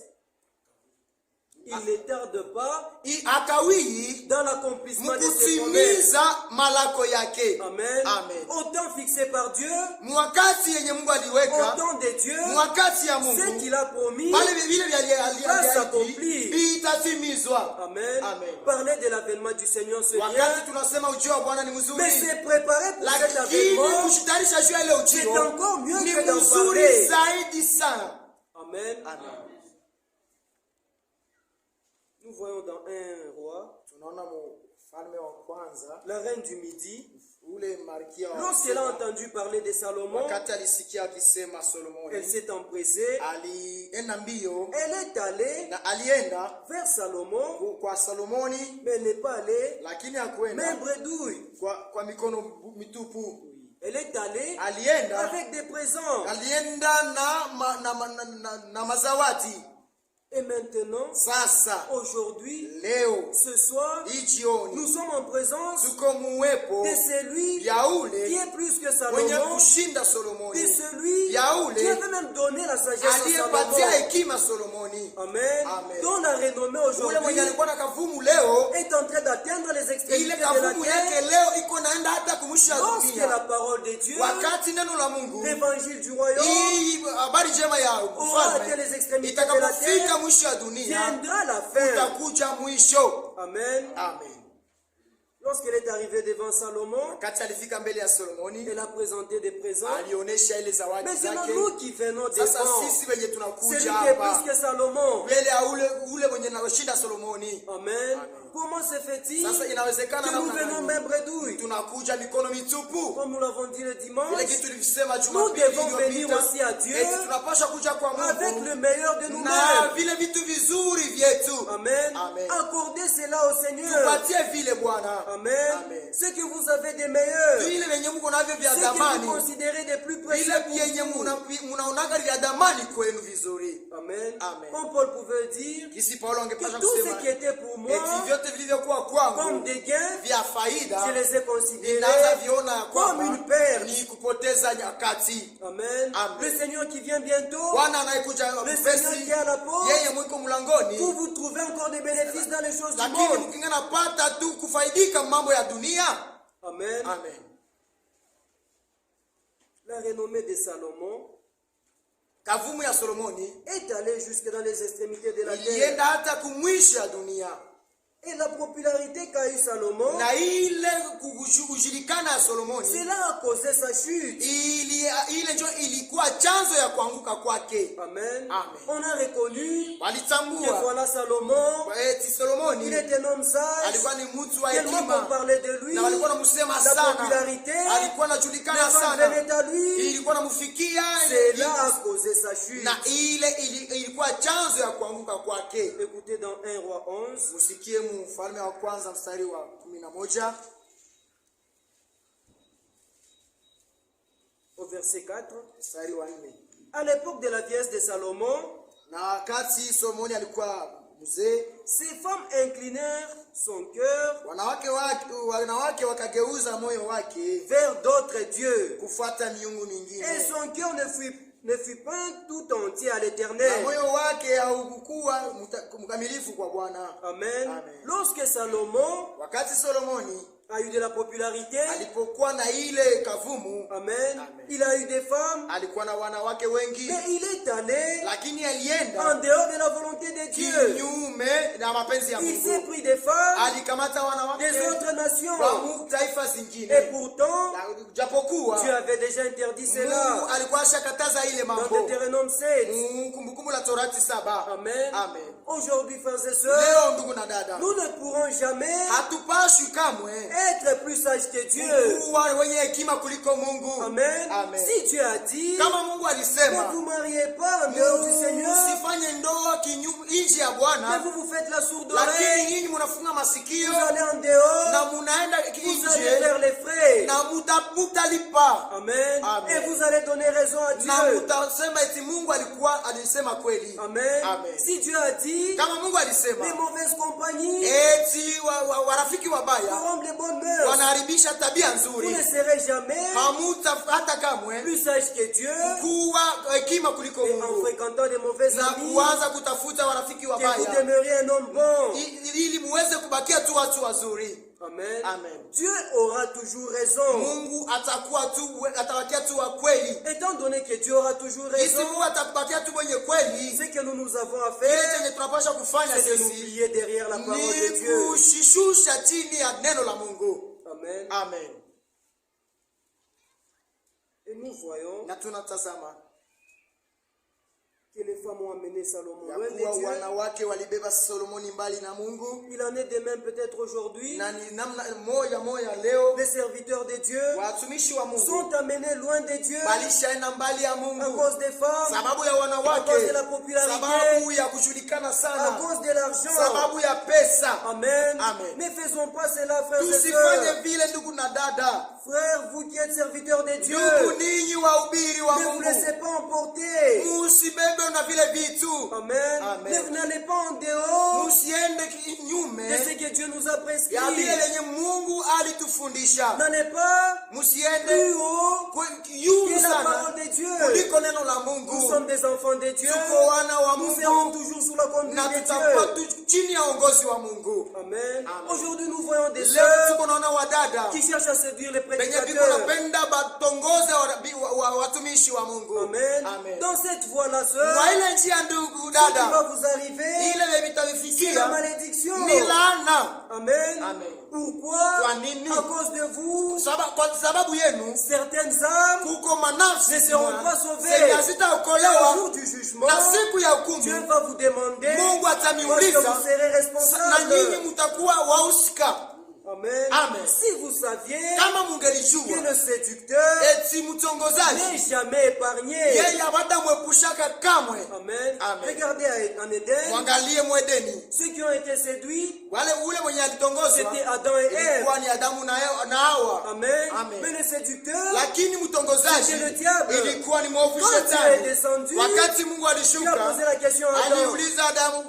[SPEAKER 1] Il ne tarde pas
[SPEAKER 2] akawii
[SPEAKER 1] dans l'accomplissement de ses promesses.
[SPEAKER 2] mkutimiza malako yake.
[SPEAKER 1] Amen.
[SPEAKER 2] Amen.
[SPEAKER 1] Au temps fixé par Dieu,
[SPEAKER 2] Mwakati yenye Mungu
[SPEAKER 1] au
[SPEAKER 2] aliweka,
[SPEAKER 1] temps de Dieu,
[SPEAKER 2] mwakati ya
[SPEAKER 1] ce
[SPEAKER 2] Mungu,
[SPEAKER 1] qu'il a promis
[SPEAKER 2] pale vile
[SPEAKER 1] va s'accomplir.
[SPEAKER 2] aliahidi itatimizwa.
[SPEAKER 1] Amen.
[SPEAKER 2] Amen.
[SPEAKER 1] Parler de l'avènement du Seigneur, c'est
[SPEAKER 2] Wakati
[SPEAKER 1] bien,
[SPEAKER 2] tunasema ujio wa Bwana ni
[SPEAKER 1] mais
[SPEAKER 2] mzuri,
[SPEAKER 1] c'est préparé pour cet
[SPEAKER 2] lakini
[SPEAKER 1] avènement.
[SPEAKER 2] kushitarisha juu ya ile
[SPEAKER 1] C'est
[SPEAKER 2] ujio
[SPEAKER 1] encore mieux
[SPEAKER 2] ni
[SPEAKER 1] que d'en
[SPEAKER 2] mzuri
[SPEAKER 1] parler.
[SPEAKER 2] zaidi sana.
[SPEAKER 1] Amen.
[SPEAKER 2] Amen.
[SPEAKER 1] Nous voyons dans un roi,
[SPEAKER 2] Tunaona mfalme wa kwanza
[SPEAKER 1] la reine du Midi,
[SPEAKER 2] ule malkia wa
[SPEAKER 1] lorsqu'elle a entendu parler de Salomon,
[SPEAKER 2] wakati alisikia akisema
[SPEAKER 1] elle
[SPEAKER 2] Solomoni,
[SPEAKER 1] s'est empressée,
[SPEAKER 2] alienda mbio
[SPEAKER 1] elle est allée
[SPEAKER 2] na alienda
[SPEAKER 1] vers Salomon,
[SPEAKER 2] kwa Solomoni,
[SPEAKER 1] mais elle n'est pas allée
[SPEAKER 2] lakini
[SPEAKER 1] main
[SPEAKER 2] hakwenda
[SPEAKER 1] bredouille.
[SPEAKER 2] kwa mikono mitupu.
[SPEAKER 1] Elle est allée
[SPEAKER 2] Alienda
[SPEAKER 1] avec des présents.
[SPEAKER 2] alienda na mazawadi.
[SPEAKER 1] Et maintenant,
[SPEAKER 2] Sasa
[SPEAKER 1] aujourd'hui,
[SPEAKER 2] leo
[SPEAKER 1] ce soir,
[SPEAKER 2] hii jioni
[SPEAKER 1] nous sommes en présence
[SPEAKER 2] tuko muwepo
[SPEAKER 1] de celui
[SPEAKER 2] ya
[SPEAKER 1] qui
[SPEAKER 2] ule
[SPEAKER 1] est plus que
[SPEAKER 2] mwenye
[SPEAKER 1] Salomon,
[SPEAKER 2] kushinda
[SPEAKER 1] de
[SPEAKER 2] Solomoni,
[SPEAKER 1] celui
[SPEAKER 2] ya ule
[SPEAKER 1] qui avait même donné la sagesse à
[SPEAKER 2] aliyepatia
[SPEAKER 1] Salomon.
[SPEAKER 2] hekima Solomoni.
[SPEAKER 1] Amen.
[SPEAKER 2] Amen.
[SPEAKER 1] Dont la renommée
[SPEAKER 2] Ule
[SPEAKER 1] aujourd'hui
[SPEAKER 2] mwenye alikuwa na kavumu leo,
[SPEAKER 1] est en train d'atteindre les
[SPEAKER 2] ile
[SPEAKER 1] extrémités de la
[SPEAKER 2] kavumu yake
[SPEAKER 1] terre.
[SPEAKER 2] leo iko naenda hata kumwisha
[SPEAKER 1] Lorsque la
[SPEAKER 2] dunia.
[SPEAKER 1] parole de Dieu,
[SPEAKER 2] Wakati neno la Mungu,
[SPEAKER 1] l'évangile du royaume,
[SPEAKER 2] hii habari njema ya
[SPEAKER 1] aura atteint les
[SPEAKER 2] ufalme
[SPEAKER 1] extrémités de la
[SPEAKER 2] itakapofika
[SPEAKER 1] terre,
[SPEAKER 2] mwisho ya dunia,
[SPEAKER 1] viendra la fin.
[SPEAKER 2] utakuja mwisho.
[SPEAKER 1] Amen.
[SPEAKER 2] Amen.
[SPEAKER 1] Lorsqu'elle est arrivée devant Salomon,
[SPEAKER 2] Wakati alifika mbele ya Solomoni,
[SPEAKER 1] elle a présenté des présents.
[SPEAKER 2] alionyesha ile zawadi
[SPEAKER 1] Maintenant,
[SPEAKER 2] zake.
[SPEAKER 1] nous qui venons
[SPEAKER 2] Sasa
[SPEAKER 1] devant
[SPEAKER 2] sisi wenye
[SPEAKER 1] celui
[SPEAKER 2] tunakuja
[SPEAKER 1] qui est
[SPEAKER 2] hapa
[SPEAKER 1] plus que Salomon.
[SPEAKER 2] mbele ya ule mwenye anashinda Solomoni,
[SPEAKER 1] Amen. Comment se fait-il
[SPEAKER 2] sasa inawezekana
[SPEAKER 1] que nous
[SPEAKER 2] namna
[SPEAKER 1] venons
[SPEAKER 2] gani?
[SPEAKER 1] main bredouille?
[SPEAKER 2] Tunakuja mikono mitupu.
[SPEAKER 1] Comme nous l'avons dit le
[SPEAKER 2] Vile
[SPEAKER 1] dimanche,
[SPEAKER 2] kitu tulivisema
[SPEAKER 1] nous
[SPEAKER 2] Jumapili
[SPEAKER 1] devons venir
[SPEAKER 2] iliyopita,
[SPEAKER 1] aussi à Dieu
[SPEAKER 2] eti tunapasha kuja kwa
[SPEAKER 1] avec
[SPEAKER 2] Mungu
[SPEAKER 1] le meilleur de
[SPEAKER 2] na
[SPEAKER 1] nous-mêmes.
[SPEAKER 2] vile vitu vizuri vyetu.
[SPEAKER 1] Amen.
[SPEAKER 2] Amen.
[SPEAKER 1] Accordez cela au Seigneur.
[SPEAKER 2] Tupatie vile Bwana.
[SPEAKER 1] Amen.
[SPEAKER 2] Amen.
[SPEAKER 1] Ce que vous avez de meilleur,
[SPEAKER 2] Vile venye mko navyo vya
[SPEAKER 1] ce que vous
[SPEAKER 2] dhamani,
[SPEAKER 1] considérez de plus précieux
[SPEAKER 2] vile
[SPEAKER 1] pour
[SPEAKER 2] vyenye
[SPEAKER 1] vous.
[SPEAKER 2] munaonaga vya dhamani kwenu vizuri.
[SPEAKER 1] Amen.
[SPEAKER 2] Amen.
[SPEAKER 1] Comme Paul pouvait dire
[SPEAKER 2] Kisi Paulo
[SPEAKER 1] que
[SPEAKER 2] angepasha
[SPEAKER 1] tout
[SPEAKER 2] kusema
[SPEAKER 1] ce qui était pour moi
[SPEAKER 2] eti vyote vilivyokuwa
[SPEAKER 1] comme
[SPEAKER 2] kwangu
[SPEAKER 1] des gains,
[SPEAKER 2] vya faida
[SPEAKER 1] je les ai considérés
[SPEAKER 2] ninaanza viona ya
[SPEAKER 1] comme
[SPEAKER 2] kwamba
[SPEAKER 1] une perte.
[SPEAKER 2] ni kupoteza nyakati.
[SPEAKER 1] Amen.
[SPEAKER 2] Amen.
[SPEAKER 1] Le Seigneur qui vient bientôt,
[SPEAKER 2] Bwana anayekuja
[SPEAKER 1] le Seigneur
[SPEAKER 2] upesi,
[SPEAKER 1] qui est à la porte,
[SPEAKER 2] yeye mwiko mlangoni,
[SPEAKER 1] pour vous trouver encore des bénéfices dans les choses du
[SPEAKER 2] lakini
[SPEAKER 1] monde.
[SPEAKER 2] mkingana pata tu kufaidika mambo ya dunia.
[SPEAKER 1] Amen.
[SPEAKER 2] Amen.
[SPEAKER 1] La renommée de Salomon
[SPEAKER 2] Kavumu ya Solomoni
[SPEAKER 1] est allée jusque dans les extrémités de la terre.
[SPEAKER 2] ilienda hata kumwisho ya dunia,
[SPEAKER 1] Et la popularité qu'a eu Salomon,
[SPEAKER 2] na ile kujulikana ya Solomoni
[SPEAKER 1] cela a causé sa chute.
[SPEAKER 2] ile ndio ilikuwa chanzo ya kuanguka kwake.
[SPEAKER 1] Amen.
[SPEAKER 2] Amen.
[SPEAKER 1] On a reconnu que
[SPEAKER 2] Walitambua
[SPEAKER 1] voilà Salomon,
[SPEAKER 2] eti Solomoni
[SPEAKER 1] il est un homme sage,
[SPEAKER 2] alikuwa ni mtu wa
[SPEAKER 1] tellement qu'on
[SPEAKER 2] hekima,
[SPEAKER 1] parlait de lui,
[SPEAKER 2] na walikuwa namsema
[SPEAKER 1] la
[SPEAKER 2] sana,
[SPEAKER 1] popularité,
[SPEAKER 2] alikuwa
[SPEAKER 1] les
[SPEAKER 2] anajulikana
[SPEAKER 1] gens
[SPEAKER 2] sana,
[SPEAKER 1] venaient à lui,
[SPEAKER 2] ilikuwa namfikia,
[SPEAKER 1] cela a causé sa chute.
[SPEAKER 2] na ile ilikuwa chanzo ya kuanguka kwake.
[SPEAKER 1] Écoutez dans 1 Roi 11,
[SPEAKER 2] Musikie Mfalme wa kwanza mstari wa 11
[SPEAKER 1] au verset 4.
[SPEAKER 2] mstari wa 4.
[SPEAKER 1] À l'époque de la vieillesse de Salomon,
[SPEAKER 2] Na wakati Solomoni alikuwa mzee,
[SPEAKER 1] ces femmes inclinèrent son cœur
[SPEAKER 2] wanawake wakageuza moyo wake
[SPEAKER 1] vers d'autres dieux,
[SPEAKER 2] kufuata miungu mingine,
[SPEAKER 1] et son cœur ne fut pas tout entier à
[SPEAKER 2] na
[SPEAKER 1] l'Éternel.
[SPEAKER 2] moyo wake haukuwa mkamilifu kwa Bwana.
[SPEAKER 1] Amen.
[SPEAKER 2] Amen.
[SPEAKER 1] Lorsque Salomon
[SPEAKER 2] Wakati Solomoni
[SPEAKER 1] a eu de la popularité.
[SPEAKER 2] alipokuwa na ile kavumu,
[SPEAKER 1] Amen. Il a eu des femmes.
[SPEAKER 2] alikuwa na wanawake wengi,
[SPEAKER 1] Mais il est allé
[SPEAKER 2] lakini
[SPEAKER 1] en
[SPEAKER 2] alienda
[SPEAKER 1] dehors de la volonté de Dieu.
[SPEAKER 2] kinyume na mapenzi ya
[SPEAKER 1] Il s'est
[SPEAKER 2] Mungu.
[SPEAKER 1] pris des femmes
[SPEAKER 2] Alikamata wanawake
[SPEAKER 1] des autres nations.
[SPEAKER 2] wa taifa
[SPEAKER 1] Et
[SPEAKER 2] zingine,
[SPEAKER 1] pourtant,
[SPEAKER 2] japokuwa
[SPEAKER 1] Dieu avait déjà interdit
[SPEAKER 2] Mungu
[SPEAKER 1] cela
[SPEAKER 2] alikuwa ashakataza ile
[SPEAKER 1] dans
[SPEAKER 2] mambo.
[SPEAKER 1] Deutéronome 7.
[SPEAKER 2] Kumbukumbu la Torati 7.
[SPEAKER 1] Amen.
[SPEAKER 2] Amen.
[SPEAKER 1] Aujourd'hui, frères et sœurs,
[SPEAKER 2] Leo ndugu na dada,
[SPEAKER 1] nous ne pourrons jamais
[SPEAKER 2] hatupashwi kamwe
[SPEAKER 1] être plus sages que Dieu.
[SPEAKER 2] kuwa wenye hekima kuliko Mungu.
[SPEAKER 1] Amen.
[SPEAKER 2] Amen.
[SPEAKER 1] Si Dieu a dit,
[SPEAKER 2] Kama Mungu
[SPEAKER 1] ne
[SPEAKER 2] alisema
[SPEAKER 1] vous mariez pas en dehors du Seigneur,
[SPEAKER 2] usifanye ndoa nje ya
[SPEAKER 1] mais
[SPEAKER 2] Bwana,
[SPEAKER 1] vous vous faites la sourde
[SPEAKER 2] lakini
[SPEAKER 1] oreille,
[SPEAKER 2] nyinyi mnafunga masikio
[SPEAKER 1] vous allez en dehors,
[SPEAKER 2] na munaenda
[SPEAKER 1] vous allez
[SPEAKER 2] nje
[SPEAKER 1] faire les frais.
[SPEAKER 2] na mutalipa
[SPEAKER 1] Amen.
[SPEAKER 2] Amen.
[SPEAKER 1] Et vous allez donner raison à Dieu.
[SPEAKER 2] na mutasema eti Mungu alisema kweli.
[SPEAKER 1] Amen.
[SPEAKER 2] Amen.
[SPEAKER 1] Si Dieu a dit,
[SPEAKER 2] Kama Mungu alisema
[SPEAKER 1] les mauvaises compagnies
[SPEAKER 2] eti warafiki wabaya
[SPEAKER 1] corrompent les bonnes mœurs.
[SPEAKER 2] wanaharibisha tabia
[SPEAKER 1] Vous
[SPEAKER 2] nzuri,
[SPEAKER 1] ne serez jamais
[SPEAKER 2] hamuta hata kamwe
[SPEAKER 1] plus sage que Dieu
[SPEAKER 2] kuwa hekima kuliko
[SPEAKER 1] et en
[SPEAKER 2] Mungu
[SPEAKER 1] fréquentant des mauvais
[SPEAKER 2] na
[SPEAKER 1] amis
[SPEAKER 2] kuanza kutafuta warafiki
[SPEAKER 1] que vous
[SPEAKER 2] wabaya
[SPEAKER 1] demeuriez un homme bon.
[SPEAKER 2] ili muweze kubakia tu watu wazuri.
[SPEAKER 1] Amen.
[SPEAKER 2] Amen.
[SPEAKER 1] Dieu aura toujours raison.
[SPEAKER 2] Mungu atabakia tu wa kweli.
[SPEAKER 1] Étant donné que Dieu aura toujours
[SPEAKER 2] Isi
[SPEAKER 1] raison,
[SPEAKER 2] Mungu atakubakia tu mwenye kweli,
[SPEAKER 1] ce que nous avons à
[SPEAKER 2] kile
[SPEAKER 1] faire,
[SPEAKER 2] chenye tunapaswa kufanya
[SPEAKER 1] c'est de nous
[SPEAKER 2] sisi
[SPEAKER 1] plier derrière la parole de
[SPEAKER 2] ni
[SPEAKER 1] Dieu.
[SPEAKER 2] kushishusha chini ya neno la Mungu.
[SPEAKER 1] Amen.
[SPEAKER 2] Amen.
[SPEAKER 1] Et nous voyons
[SPEAKER 2] Na tunatazama
[SPEAKER 1] que les femmes ont amené Salomon
[SPEAKER 2] ya
[SPEAKER 1] loin de
[SPEAKER 2] kuwa
[SPEAKER 1] Dieu.
[SPEAKER 2] wanawake walibeba Solomoni mbali na Mungu,
[SPEAKER 1] Il en est de même peut-être aujourd'hui.
[SPEAKER 2] na ni namna moja leo
[SPEAKER 1] Les serviteurs de Dieu
[SPEAKER 2] watumishi wa Mungu
[SPEAKER 1] sont amenés loin de Dieu
[SPEAKER 2] balishaenda mbali ya
[SPEAKER 1] à
[SPEAKER 2] Mungu
[SPEAKER 1] cause des femmes,
[SPEAKER 2] sababu ya
[SPEAKER 1] à
[SPEAKER 2] wanawake,
[SPEAKER 1] cause de la popularité,
[SPEAKER 2] sababu ya kujulikana
[SPEAKER 1] à
[SPEAKER 2] sana,
[SPEAKER 1] cause de l'argent.
[SPEAKER 2] sababu ya pesa.
[SPEAKER 1] Amen.
[SPEAKER 2] Amen.
[SPEAKER 1] Ne faisons pas cela, frères et
[SPEAKER 2] Tusifanye
[SPEAKER 1] sœurs.
[SPEAKER 2] vile ndugu na dada.
[SPEAKER 1] Frères, vous qui êtes serviteurs de Dieu,
[SPEAKER 2] Ndugu ninyi wahubiri wa
[SPEAKER 1] ne vous
[SPEAKER 2] Mungu,
[SPEAKER 1] laissez pas emporter.
[SPEAKER 2] musibebe na vile vitu.
[SPEAKER 1] Amen.
[SPEAKER 2] Amen.
[SPEAKER 1] Ne n'allez pas en dehors
[SPEAKER 2] Musiende
[SPEAKER 1] de ce
[SPEAKER 2] kinyume
[SPEAKER 1] que Dieu nous a prescrit.
[SPEAKER 2] ya vile lenye Mungu alitufundisha.
[SPEAKER 1] N'allez pas
[SPEAKER 2] Musiende
[SPEAKER 1] plus haut
[SPEAKER 2] juu
[SPEAKER 1] que la
[SPEAKER 2] sana
[SPEAKER 1] parole de Dieu.
[SPEAKER 2] kuliko neno la
[SPEAKER 1] Nous
[SPEAKER 2] Mungu.
[SPEAKER 1] sommes des enfants de Dieu.
[SPEAKER 2] Tuko wana wa
[SPEAKER 1] Nous serons
[SPEAKER 2] Mungu
[SPEAKER 1] toujours sous la conduite
[SPEAKER 2] na
[SPEAKER 1] de
[SPEAKER 2] tutakuwa
[SPEAKER 1] Dieu.
[SPEAKER 2] chini ya uongozi wa Mungu.
[SPEAKER 1] Amen.
[SPEAKER 2] Amen.
[SPEAKER 1] Aujourd'hui, nous voyons des
[SPEAKER 2] Leo
[SPEAKER 1] sœurs
[SPEAKER 2] tuko naona wadada
[SPEAKER 1] qui cherchent à séduire les
[SPEAKER 2] penye biko
[SPEAKER 1] prédicateurs.
[SPEAKER 2] napenda batongoze watumishi wa Mungu.
[SPEAKER 1] Amen.
[SPEAKER 2] Amen.
[SPEAKER 1] Dans cette voie-là, sœur,
[SPEAKER 2] Kwa ile njia ndugu
[SPEAKER 1] ce qui va
[SPEAKER 2] dada,
[SPEAKER 1] vous arriver,
[SPEAKER 2] ile
[SPEAKER 1] c'est la
[SPEAKER 2] vitavifikia
[SPEAKER 1] malédiction.
[SPEAKER 2] ni laana.
[SPEAKER 1] Amen.
[SPEAKER 2] Amen.
[SPEAKER 1] Pourquoi?
[SPEAKER 2] Kwa nini?
[SPEAKER 1] À cause de vous,
[SPEAKER 2] Kwa sababu yenu
[SPEAKER 1] certaines âmes
[SPEAKER 2] kuko manafsi
[SPEAKER 1] ne seront pas
[SPEAKER 2] zenye
[SPEAKER 1] sauvées. Et au
[SPEAKER 2] hazitaokolewa,
[SPEAKER 1] jour du jugement,
[SPEAKER 2] na siku ya
[SPEAKER 1] Dieu
[SPEAKER 2] hukumu
[SPEAKER 1] va vous demander
[SPEAKER 2] Mungu
[SPEAKER 1] parce que
[SPEAKER 2] ataniuliza
[SPEAKER 1] vous serez
[SPEAKER 2] na
[SPEAKER 1] responsable.
[SPEAKER 2] nyinyi mtakuwa wahusika.
[SPEAKER 1] Amen.
[SPEAKER 2] Amen.
[SPEAKER 1] Si vous saviez
[SPEAKER 2] Kama
[SPEAKER 1] que
[SPEAKER 2] mungelijua
[SPEAKER 1] le séducteur
[SPEAKER 2] eti mtongozaji
[SPEAKER 1] n'est jamais épargné.
[SPEAKER 2] yeye hawatamwepushaka kamwe.
[SPEAKER 1] Amen.
[SPEAKER 2] Amen.
[SPEAKER 1] Regardez en Éden,
[SPEAKER 2] Mwangalie mwedeni,
[SPEAKER 1] ceux qui ont été séduits,
[SPEAKER 2] ule mwenye alitongozwa
[SPEAKER 1] c'était Adam et Ève.
[SPEAKER 2] ilikuwa ni Adamu na Hawa.
[SPEAKER 1] Amen.
[SPEAKER 2] Amen.
[SPEAKER 1] Mais le séducteur,
[SPEAKER 2] Lakini mtongozaji
[SPEAKER 1] c'était le diable.
[SPEAKER 2] ilikuwa ni mwovu
[SPEAKER 1] Quand Dieu est
[SPEAKER 2] shetani.
[SPEAKER 1] descendu,
[SPEAKER 2] Wakati Mungu
[SPEAKER 1] il a
[SPEAKER 2] alishuka,
[SPEAKER 1] posé la question à Adam.
[SPEAKER 2] aliuliza Adamu,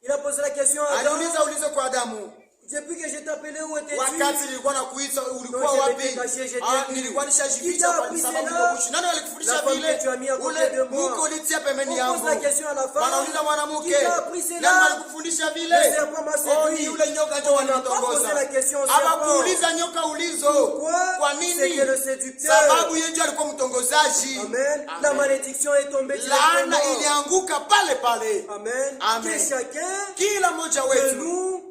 [SPEAKER 1] Il a posé la question à Adam.
[SPEAKER 2] aliuliza ulizo kwa Adamu,
[SPEAKER 1] Depuis que je t'appelais, où étais-tu?
[SPEAKER 2] wakati nilikuwa nakuita ulikuwa
[SPEAKER 1] Non, je
[SPEAKER 2] wapi?
[SPEAKER 1] m'étais caché, j'étais nu.
[SPEAKER 2] Nilikuwa
[SPEAKER 1] Qui
[SPEAKER 2] nishajificha
[SPEAKER 1] t'a
[SPEAKER 2] kwa
[SPEAKER 1] appris
[SPEAKER 2] sababu
[SPEAKER 1] cela?
[SPEAKER 2] niko kushi. Nani alikufundisha
[SPEAKER 1] La femme
[SPEAKER 2] vile?
[SPEAKER 1] que tu as mis à côté
[SPEAKER 2] Ule
[SPEAKER 1] de moi.
[SPEAKER 2] Mungu ulitia pembeni
[SPEAKER 1] On
[SPEAKER 2] yangu.
[SPEAKER 1] pose la question à la femme.
[SPEAKER 2] Wanauliza mwanamke,
[SPEAKER 1] Qui t'a appris cela?
[SPEAKER 2] nani alikufundisha vile?
[SPEAKER 1] Le serpent m'a séduit.
[SPEAKER 2] Ni yule nyoka ndio
[SPEAKER 1] On n'a pas
[SPEAKER 2] alinitongoza.
[SPEAKER 1] posé la question au serpent.
[SPEAKER 2] Hawakuuliza nyoka ulizo.
[SPEAKER 1] Pourquoi?
[SPEAKER 2] Kwa
[SPEAKER 1] C'est
[SPEAKER 2] nini?
[SPEAKER 1] que le séducteur.
[SPEAKER 2] Sababu yeye ndiye alikuwa mtongozaji.
[SPEAKER 1] Amen.
[SPEAKER 2] Amen.
[SPEAKER 1] La malédiction est tombée
[SPEAKER 2] Laana
[SPEAKER 1] directement.
[SPEAKER 2] ilianguka pale pale.
[SPEAKER 1] Amen.
[SPEAKER 2] Amen.
[SPEAKER 1] Que chacun
[SPEAKER 2] Kila mmoja
[SPEAKER 1] de
[SPEAKER 2] wetu,
[SPEAKER 1] nous,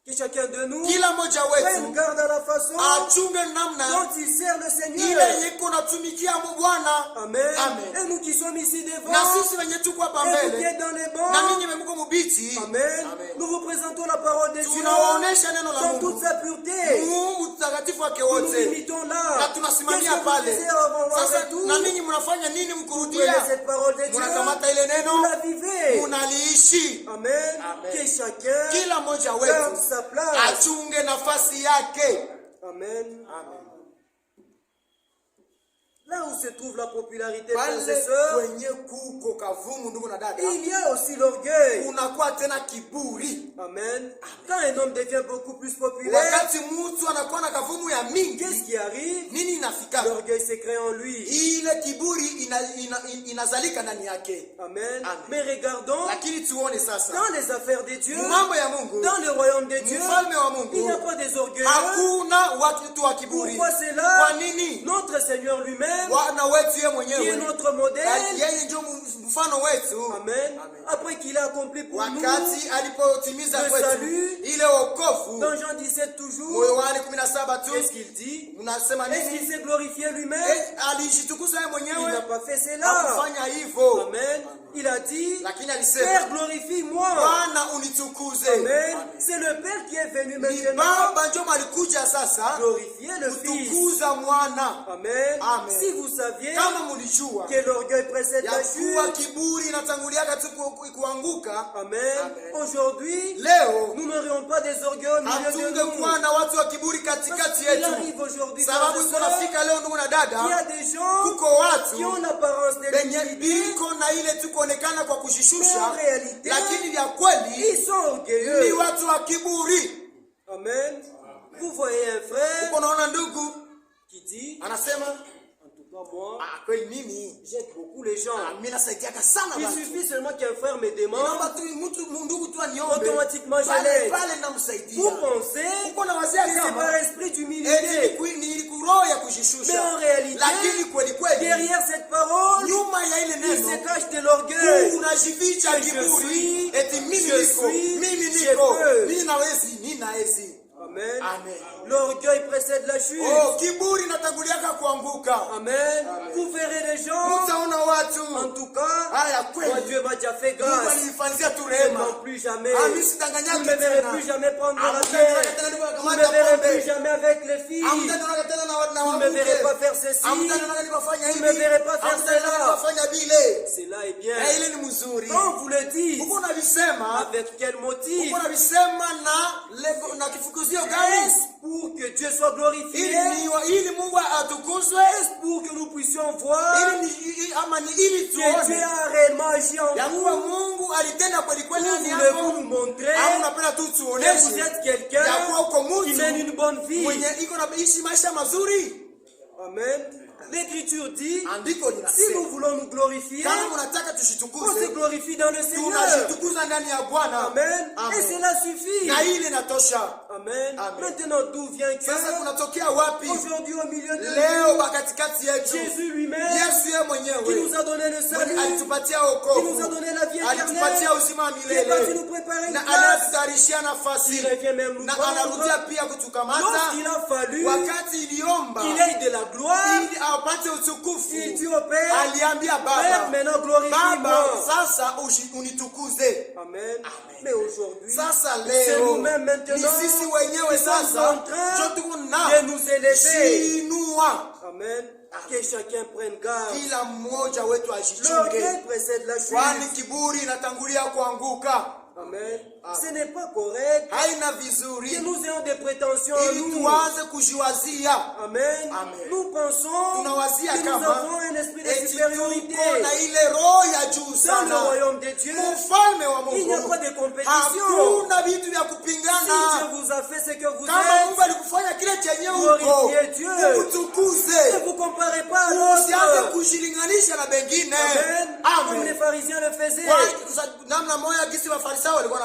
[SPEAKER 1] que chacun de nous
[SPEAKER 2] kila mmoja
[SPEAKER 1] prenne
[SPEAKER 2] wetu
[SPEAKER 1] garde à la façon
[SPEAKER 2] achunge namna
[SPEAKER 1] dont il sert le Seigneur.
[SPEAKER 2] ile yenye kunatumikia Bwana.
[SPEAKER 1] Amen.
[SPEAKER 2] Amen.
[SPEAKER 1] Et nous qui sommes ici devant,
[SPEAKER 2] Na sisi wenye tuko hapa
[SPEAKER 1] et vous qui
[SPEAKER 2] mbele
[SPEAKER 1] êtes dans les
[SPEAKER 2] na
[SPEAKER 1] bancs,
[SPEAKER 2] ninyi mko mubiti.
[SPEAKER 1] Amen.
[SPEAKER 2] Amen.
[SPEAKER 1] Nous vous présentons la parole de Dieu
[SPEAKER 2] Tunawaonesha neno la
[SPEAKER 1] dans toute
[SPEAKER 2] Mungu,
[SPEAKER 1] sa pureté.
[SPEAKER 2] Mungu utakatifu wake
[SPEAKER 1] Nous nous
[SPEAKER 2] wote,
[SPEAKER 1] limitons
[SPEAKER 2] na
[SPEAKER 1] là. Qu'est-ce
[SPEAKER 2] tunasimamia
[SPEAKER 1] que vous
[SPEAKER 2] pale.
[SPEAKER 1] faisiez avant voir
[SPEAKER 2] Sasa
[SPEAKER 1] tout?
[SPEAKER 2] na ninyi mnafanya nini
[SPEAKER 1] Prenez
[SPEAKER 2] mkurudia?
[SPEAKER 1] cette parole de Dieu,
[SPEAKER 2] Mnakamata ile
[SPEAKER 1] vous
[SPEAKER 2] neno,
[SPEAKER 1] la vivez.
[SPEAKER 2] munaliishi.
[SPEAKER 1] Amen.
[SPEAKER 2] Amen.
[SPEAKER 1] Que chacun
[SPEAKER 2] Kila mmoja
[SPEAKER 1] garde
[SPEAKER 2] wetu
[SPEAKER 1] sa place.
[SPEAKER 2] achunge nafasi yake.
[SPEAKER 1] Amen.
[SPEAKER 2] Amen.
[SPEAKER 1] Là où se trouve la popularité, frères et sœurs, il y a aussi l'orgueil. Amen. Quand un homme devient beaucoup plus populaire, qu'est-ce qui arrive? L'orgueil se crée en lui. Amen. Mais regardons, dans les affaires de Dieu, dans le royaume de Dieu, il n'y a pas des orgueilleux. Pourquoi c'est là? Notre Seigneur lui-même, qui est notre modèle. Amen. Après qu'il a accompli pour nous le salut, dans Jean 17 toujours, qu'est-ce qu'il dit? Est-ce qu'il s'est glorifié lui-même? Il n'a pas fait cela. Amen. Il a dit, Père, glorifie-moi. Amen. C'est le Père qui est venu maintenant glorifier le Fils. Amen. Si vous saviez que l'orgueil précède la chute, amen. Aujourd'hui, nous n'aurions pas des orgueils au milieu de nous. Il arrive aujourd'hui qu'il y a des gens qui ont l'apparence de l'humilité, mais en réalité, ils sont orgueilleux. Amen. Vous voyez un frère qui dit, moi, j'aide beaucoup les gens. Il suffit seulement qu'un frère me demande, automatiquement je l'aide. Vous pensez que c'est par esprit d'humilité. Mais en réalité, derrière cette parole, il se cache de l'orgueil. Amen. L'orgueil précède la chute. Amen. Vous verrez les gens. En tout cas, moi Dieu m'a déjà fait grâce. Je ne mens plus jamais. Vous ne me verrez plus jamais prendre la terre. Vous ne me verrez plus jamais avec les filles. Vous ne me verrez pas faire ceci. Vous ne me verrez pas faire cela. Cela est bien. Quand vous le dites, avec quel motif? Est-ce pour que Dieu soit glorifié? Est-ce pour que nous puissions voir que Dieu a réellement agi en vous? Ou voulez-vous nous montrer que vous êtes quelqu'un qui mène une bonne vie? Amen. L'Écriture dit, si nous voulons nous glorifier, on se glorifie dans le Seigneur. Amen. Et cela suffit. Amen. Maintenant, d'où vient que aujourd'hui au milieu de nous, Jésus lui-même, qui nous a donné le salut, qui nous a donné la vie éternelle, qui est parti nous préparer une place, il revient même nous prendre. Lorsqu'il a fallu qu'il ait de la gloire, il dit au Père, Père, maintenant glorifie-moi. Amen. Mais aujourd'hui, c'est nous-mêmes maintenant qui sommes en train de nous élever. Amen. Que chacun prenne garde. L'orgueil précède la chute. Amen. Ce n'est pas correct que nous ayons des prétentions en nous. Amen. Nous pensons que nous avons un esprit de supériorité. Dans le royaume de Dieu, il n'y a pas de compétition. Si Dieu vous a fait ce que vous êtes, glorifiez Dieu. Ne vous comparez pas à l'autre. Amen. Comme les pharisiens le faisaient.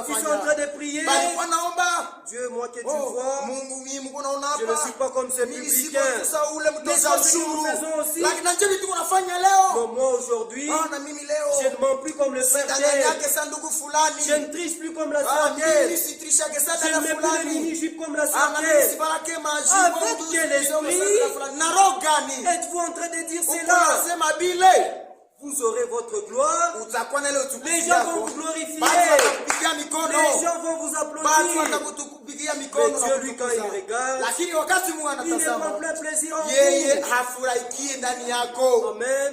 [SPEAKER 1] Ils sont en train de prier. Dieu, moi que tu vois, je ne suis pas comme ce publicain. Mais c'est ce que nous faisons aussi. Mais moi aujourd'hui, je ne mens plus comme le frère tel. Je ne triche plus comme la sœur tel. Je ne mets plus les mini-jupes comme la sœur tel. Avec quel esprit êtes-vous en train de dire cela? Vous aurez votre gloire. Les gens vont vous glorifier. Les gens vont vous applaudir. Mais Dieu, lui, quand il regarde, il est en plein plaisir en vous.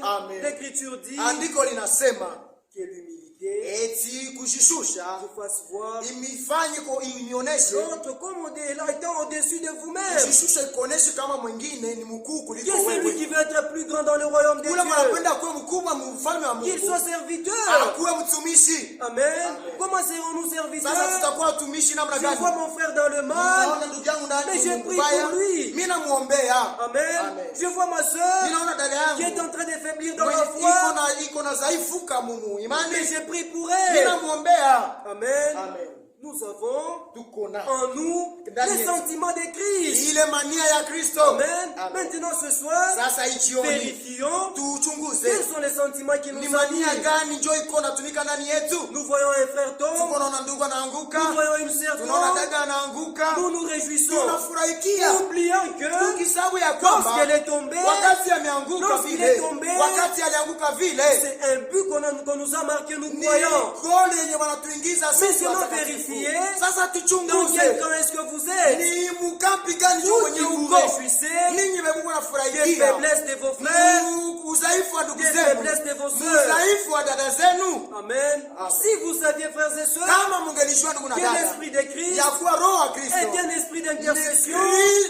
[SPEAKER 1] Amen. L'Écriture dit que l'humilité
[SPEAKER 2] eti kujishusha
[SPEAKER 1] je fasse voir
[SPEAKER 2] imifanye ko imnionyeshe
[SPEAKER 1] l'autre comme étant au-dessus de vous-même.
[SPEAKER 2] kujishusha ikoneshe kama mwingine ni mkuu kuliko
[SPEAKER 1] Qui est celui
[SPEAKER 2] wewe.
[SPEAKER 1] qui veut être plus grand dans le royaume de
[SPEAKER 2] Kula
[SPEAKER 1] Dieu?
[SPEAKER 2] mnapenda kuwa mkubwa mfalme wa
[SPEAKER 1] Qu'il
[SPEAKER 2] Mungu.
[SPEAKER 1] soit serviteur.
[SPEAKER 2] Akuwe mtumishi.
[SPEAKER 1] Amen. Comment serons-nous serviteurs?
[SPEAKER 2] Sasa tutakuwa watumishi namna
[SPEAKER 1] Je
[SPEAKER 2] gani?
[SPEAKER 1] vois mon frère dans le mal.
[SPEAKER 2] Naona ndugu yangu ndani
[SPEAKER 1] Mais je prie
[SPEAKER 2] mbaya.
[SPEAKER 1] pour lui.
[SPEAKER 2] Mimi namuombea.
[SPEAKER 1] Amen.
[SPEAKER 2] Amen.
[SPEAKER 1] Je vois ma soeur
[SPEAKER 2] Ninaona dada
[SPEAKER 1] qui est
[SPEAKER 2] yangu
[SPEAKER 1] en train de faiblir dans
[SPEAKER 2] mwenye
[SPEAKER 1] la foi.
[SPEAKER 2] iko na dhaifu kama
[SPEAKER 1] Mais
[SPEAKER 2] imani.
[SPEAKER 1] je prie pour
[SPEAKER 2] Mimi
[SPEAKER 1] elle.
[SPEAKER 2] namuombea.
[SPEAKER 1] Amen.
[SPEAKER 2] Amen.
[SPEAKER 1] Nous avons
[SPEAKER 2] Tuko na
[SPEAKER 1] en nous les sentiments de Christ.
[SPEAKER 2] ile mania ya Kristo.
[SPEAKER 1] Amen.
[SPEAKER 2] Amen.
[SPEAKER 1] Maintenant ce soir,
[SPEAKER 2] Sasa ichioni
[SPEAKER 1] vérifions
[SPEAKER 2] tuchunguze
[SPEAKER 1] quels sont les sentiments qui
[SPEAKER 2] ni
[SPEAKER 1] nous
[SPEAKER 2] mania
[SPEAKER 1] animent.
[SPEAKER 2] gani ndio iko natumika ndani yetu.
[SPEAKER 1] Nous voyons un frère
[SPEAKER 2] Tuko
[SPEAKER 1] tomber,
[SPEAKER 2] naona ndugu anaanguka,
[SPEAKER 1] nous voyons une sœur
[SPEAKER 2] tunaona
[SPEAKER 1] tomber,
[SPEAKER 2] dada anaanguka,
[SPEAKER 1] nous nous réjouissons,
[SPEAKER 2] tunafurahikia
[SPEAKER 1] oubliant que
[SPEAKER 2] tukisabu ya kwamba
[SPEAKER 1] lorsqu'elle est tombée,
[SPEAKER 2] wakati ameanguka
[SPEAKER 1] lorsqu'il est
[SPEAKER 2] vile,
[SPEAKER 1] tombé,
[SPEAKER 2] wakati alianguka vile,
[SPEAKER 1] c'est un but qu'on nous a marqué, nous
[SPEAKER 2] ni
[SPEAKER 1] croyons.
[SPEAKER 2] goli yenye wanatuingiza
[SPEAKER 1] Mais
[SPEAKER 2] sisi
[SPEAKER 1] selon
[SPEAKER 2] watakatifu.
[SPEAKER 1] vérifier,
[SPEAKER 2] Sasa
[SPEAKER 1] dans
[SPEAKER 2] tuchunguze
[SPEAKER 1] quel camp est-ce que vous êtes?
[SPEAKER 2] ni mkampi gani
[SPEAKER 1] Vous
[SPEAKER 2] wenye
[SPEAKER 1] qui vous
[SPEAKER 2] uko
[SPEAKER 1] réjouissez
[SPEAKER 2] ninyi wewe
[SPEAKER 1] des
[SPEAKER 2] mnafurahikia
[SPEAKER 1] faiblesses de vos frères,
[SPEAKER 2] udhaifu wa ndugu
[SPEAKER 1] des
[SPEAKER 2] zenu,
[SPEAKER 1] faiblesses de vos sœurs.
[SPEAKER 2] udhaifu wa dada zenu.
[SPEAKER 1] Amen. Si vous saviez, frères et sœurs,
[SPEAKER 2] Kama mungelijua ndugu na
[SPEAKER 1] que
[SPEAKER 2] dada
[SPEAKER 1] l'esprit de Christ
[SPEAKER 2] ya kuwa roho wa Kristo
[SPEAKER 1] est un esprit d'intercession,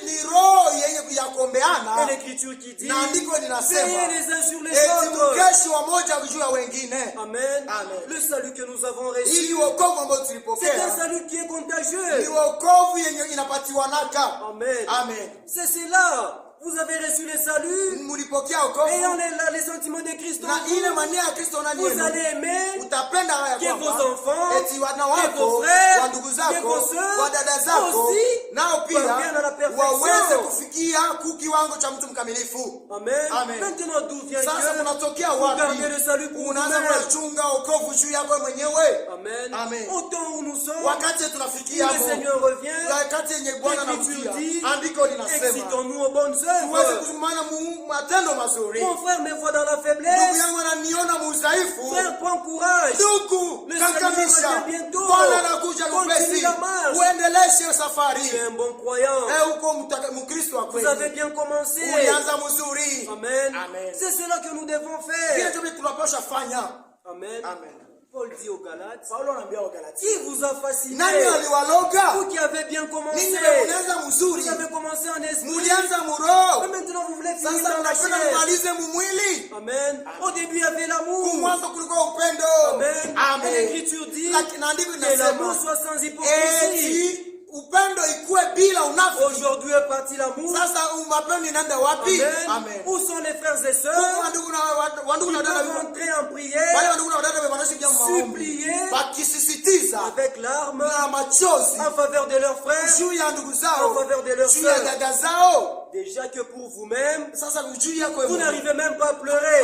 [SPEAKER 2] ni roho yenye ya
[SPEAKER 1] et
[SPEAKER 2] kuombeana,
[SPEAKER 1] l'écriture qui dit,
[SPEAKER 2] na andiko linasema
[SPEAKER 1] veillez les uns sur les
[SPEAKER 2] eti
[SPEAKER 1] autres.
[SPEAKER 2] mkeshi wa moja juu ya wengine,
[SPEAKER 1] Amen.
[SPEAKER 2] Amen.
[SPEAKER 1] Le salut que nous avons reçu,
[SPEAKER 2] ili wokovu ambao
[SPEAKER 1] c'est un
[SPEAKER 2] tulipokea
[SPEAKER 1] salut qui est
[SPEAKER 2] ni
[SPEAKER 1] contagieux.
[SPEAKER 2] wokovu yenye inapatiwanaka.
[SPEAKER 1] Amen.
[SPEAKER 2] Amen.
[SPEAKER 1] C'est cela. Vous avez reçu le salut,
[SPEAKER 2] Mulipokea
[SPEAKER 1] ayant
[SPEAKER 2] wokovu
[SPEAKER 1] les sentiments de Christ en
[SPEAKER 2] na ile
[SPEAKER 1] vous.
[SPEAKER 2] mania ya Kristo ndani
[SPEAKER 1] Vous
[SPEAKER 2] yenu,
[SPEAKER 1] allez aimer
[SPEAKER 2] utapenda haya
[SPEAKER 1] que vos
[SPEAKER 2] kwamba
[SPEAKER 1] enfants,
[SPEAKER 2] eti wana
[SPEAKER 1] que
[SPEAKER 2] wako
[SPEAKER 1] vos frères,
[SPEAKER 2] wa ndugu
[SPEAKER 1] que
[SPEAKER 2] zako
[SPEAKER 1] vos sœurs
[SPEAKER 2] wa dada zako
[SPEAKER 1] aussi
[SPEAKER 2] nao pia
[SPEAKER 1] parviennent à la perfection.
[SPEAKER 2] waweze kufikia kiwango cha mtu mkamilifu.
[SPEAKER 1] Amen.
[SPEAKER 2] Amen.
[SPEAKER 1] Maintenant, d'où vient
[SPEAKER 2] Sasa
[SPEAKER 1] Dieu?
[SPEAKER 2] unatokea
[SPEAKER 1] Vous
[SPEAKER 2] wapi?
[SPEAKER 1] gardez le salut pour
[SPEAKER 2] Unaanza
[SPEAKER 1] vous-même.
[SPEAKER 2] kuchunga wokovu juu yako mwenyewe.
[SPEAKER 1] Amen.
[SPEAKER 2] Amen.
[SPEAKER 1] Au temps où nous sommes,
[SPEAKER 2] Wakati
[SPEAKER 1] où
[SPEAKER 2] tunafikia
[SPEAKER 1] le Seigneur revient,
[SPEAKER 2] wakati yenye Bwana
[SPEAKER 1] l'Écriture
[SPEAKER 2] anakuja,
[SPEAKER 1] dit,
[SPEAKER 2] andiko linasema
[SPEAKER 1] excitons-nous aux bonnes
[SPEAKER 2] tuweze
[SPEAKER 1] œuvres.
[SPEAKER 2] kuzungumana matendo mazuri.
[SPEAKER 1] Mon frère me voit dans la
[SPEAKER 2] Ndugu
[SPEAKER 1] faiblesse.
[SPEAKER 2] yangu ananiona mudhaifu.
[SPEAKER 1] Frère, prends courage.
[SPEAKER 2] Ndugu,
[SPEAKER 1] Le Seigneur
[SPEAKER 2] kakamisha.
[SPEAKER 1] revient bientôt.
[SPEAKER 2] Bwana anakuja
[SPEAKER 1] Continue
[SPEAKER 2] upesi.
[SPEAKER 1] la marche.
[SPEAKER 2] Uendeleshe safari.
[SPEAKER 1] Tu es un bon croyant.
[SPEAKER 2] Uko Mkristo wa
[SPEAKER 1] Vous
[SPEAKER 2] kweli.
[SPEAKER 1] avez bien commencé.
[SPEAKER 2] Ulianza mzuri.
[SPEAKER 1] Amen.
[SPEAKER 2] Amen.
[SPEAKER 1] C'est cela que nous devons
[SPEAKER 2] Kile
[SPEAKER 1] faire.
[SPEAKER 2] ndio tunapaswa fanya.
[SPEAKER 1] Amen.
[SPEAKER 2] Amen.
[SPEAKER 1] Paul dit aux Galates,
[SPEAKER 2] Paulo anaambia Wagalatia.
[SPEAKER 1] qui vous a fasciné?
[SPEAKER 2] Nani aliwaloga?
[SPEAKER 1] Vous qui avez bien commencé.
[SPEAKER 2] Ninyi mlianza mzuri.
[SPEAKER 1] Vous avez commencé en esprit.
[SPEAKER 2] Mulianza
[SPEAKER 1] Mais
[SPEAKER 2] muroho.
[SPEAKER 1] maintenant vous voulez finir
[SPEAKER 2] Sasa
[SPEAKER 1] dans la
[SPEAKER 2] mnapenda
[SPEAKER 1] chair.
[SPEAKER 2] mmalize mumwili.
[SPEAKER 1] Amen. Au début il y avait l'amour.
[SPEAKER 2] Mwanzo kulikuwa upendo.
[SPEAKER 1] Amen.
[SPEAKER 2] Amen.
[SPEAKER 1] Et l'écriture dit
[SPEAKER 2] Lakini andiko
[SPEAKER 1] que l'amour
[SPEAKER 2] linasema
[SPEAKER 1] soit sans hypocrisie.
[SPEAKER 2] eti upendo ikuwe bila unafiki.
[SPEAKER 1] Aujourd'hui est parti l'amour.
[SPEAKER 2] Sasa mapendo inaenda wapi?
[SPEAKER 1] Amen.
[SPEAKER 2] Amen.
[SPEAKER 1] Où sont les frères et
[SPEAKER 2] Huko
[SPEAKER 1] sœurs
[SPEAKER 2] wandugu na
[SPEAKER 1] qui
[SPEAKER 2] dada
[SPEAKER 1] peuvent
[SPEAKER 2] wale
[SPEAKER 1] entrer en prière,
[SPEAKER 2] wandugu na dada wanashikia maombi
[SPEAKER 1] supplier
[SPEAKER 2] wakisisitiza
[SPEAKER 1] avec larmes
[SPEAKER 2] na machozi
[SPEAKER 1] en faveur de leurs frères,
[SPEAKER 2] juu ya ndugu
[SPEAKER 1] en
[SPEAKER 2] zao,
[SPEAKER 1] faveur de leurs
[SPEAKER 2] juu ya
[SPEAKER 1] sœurs.
[SPEAKER 2] dada zao.
[SPEAKER 1] Déjà que pour vous-même,
[SPEAKER 2] Sasa juu yako
[SPEAKER 1] vous n'arrivez même pas à pleurer.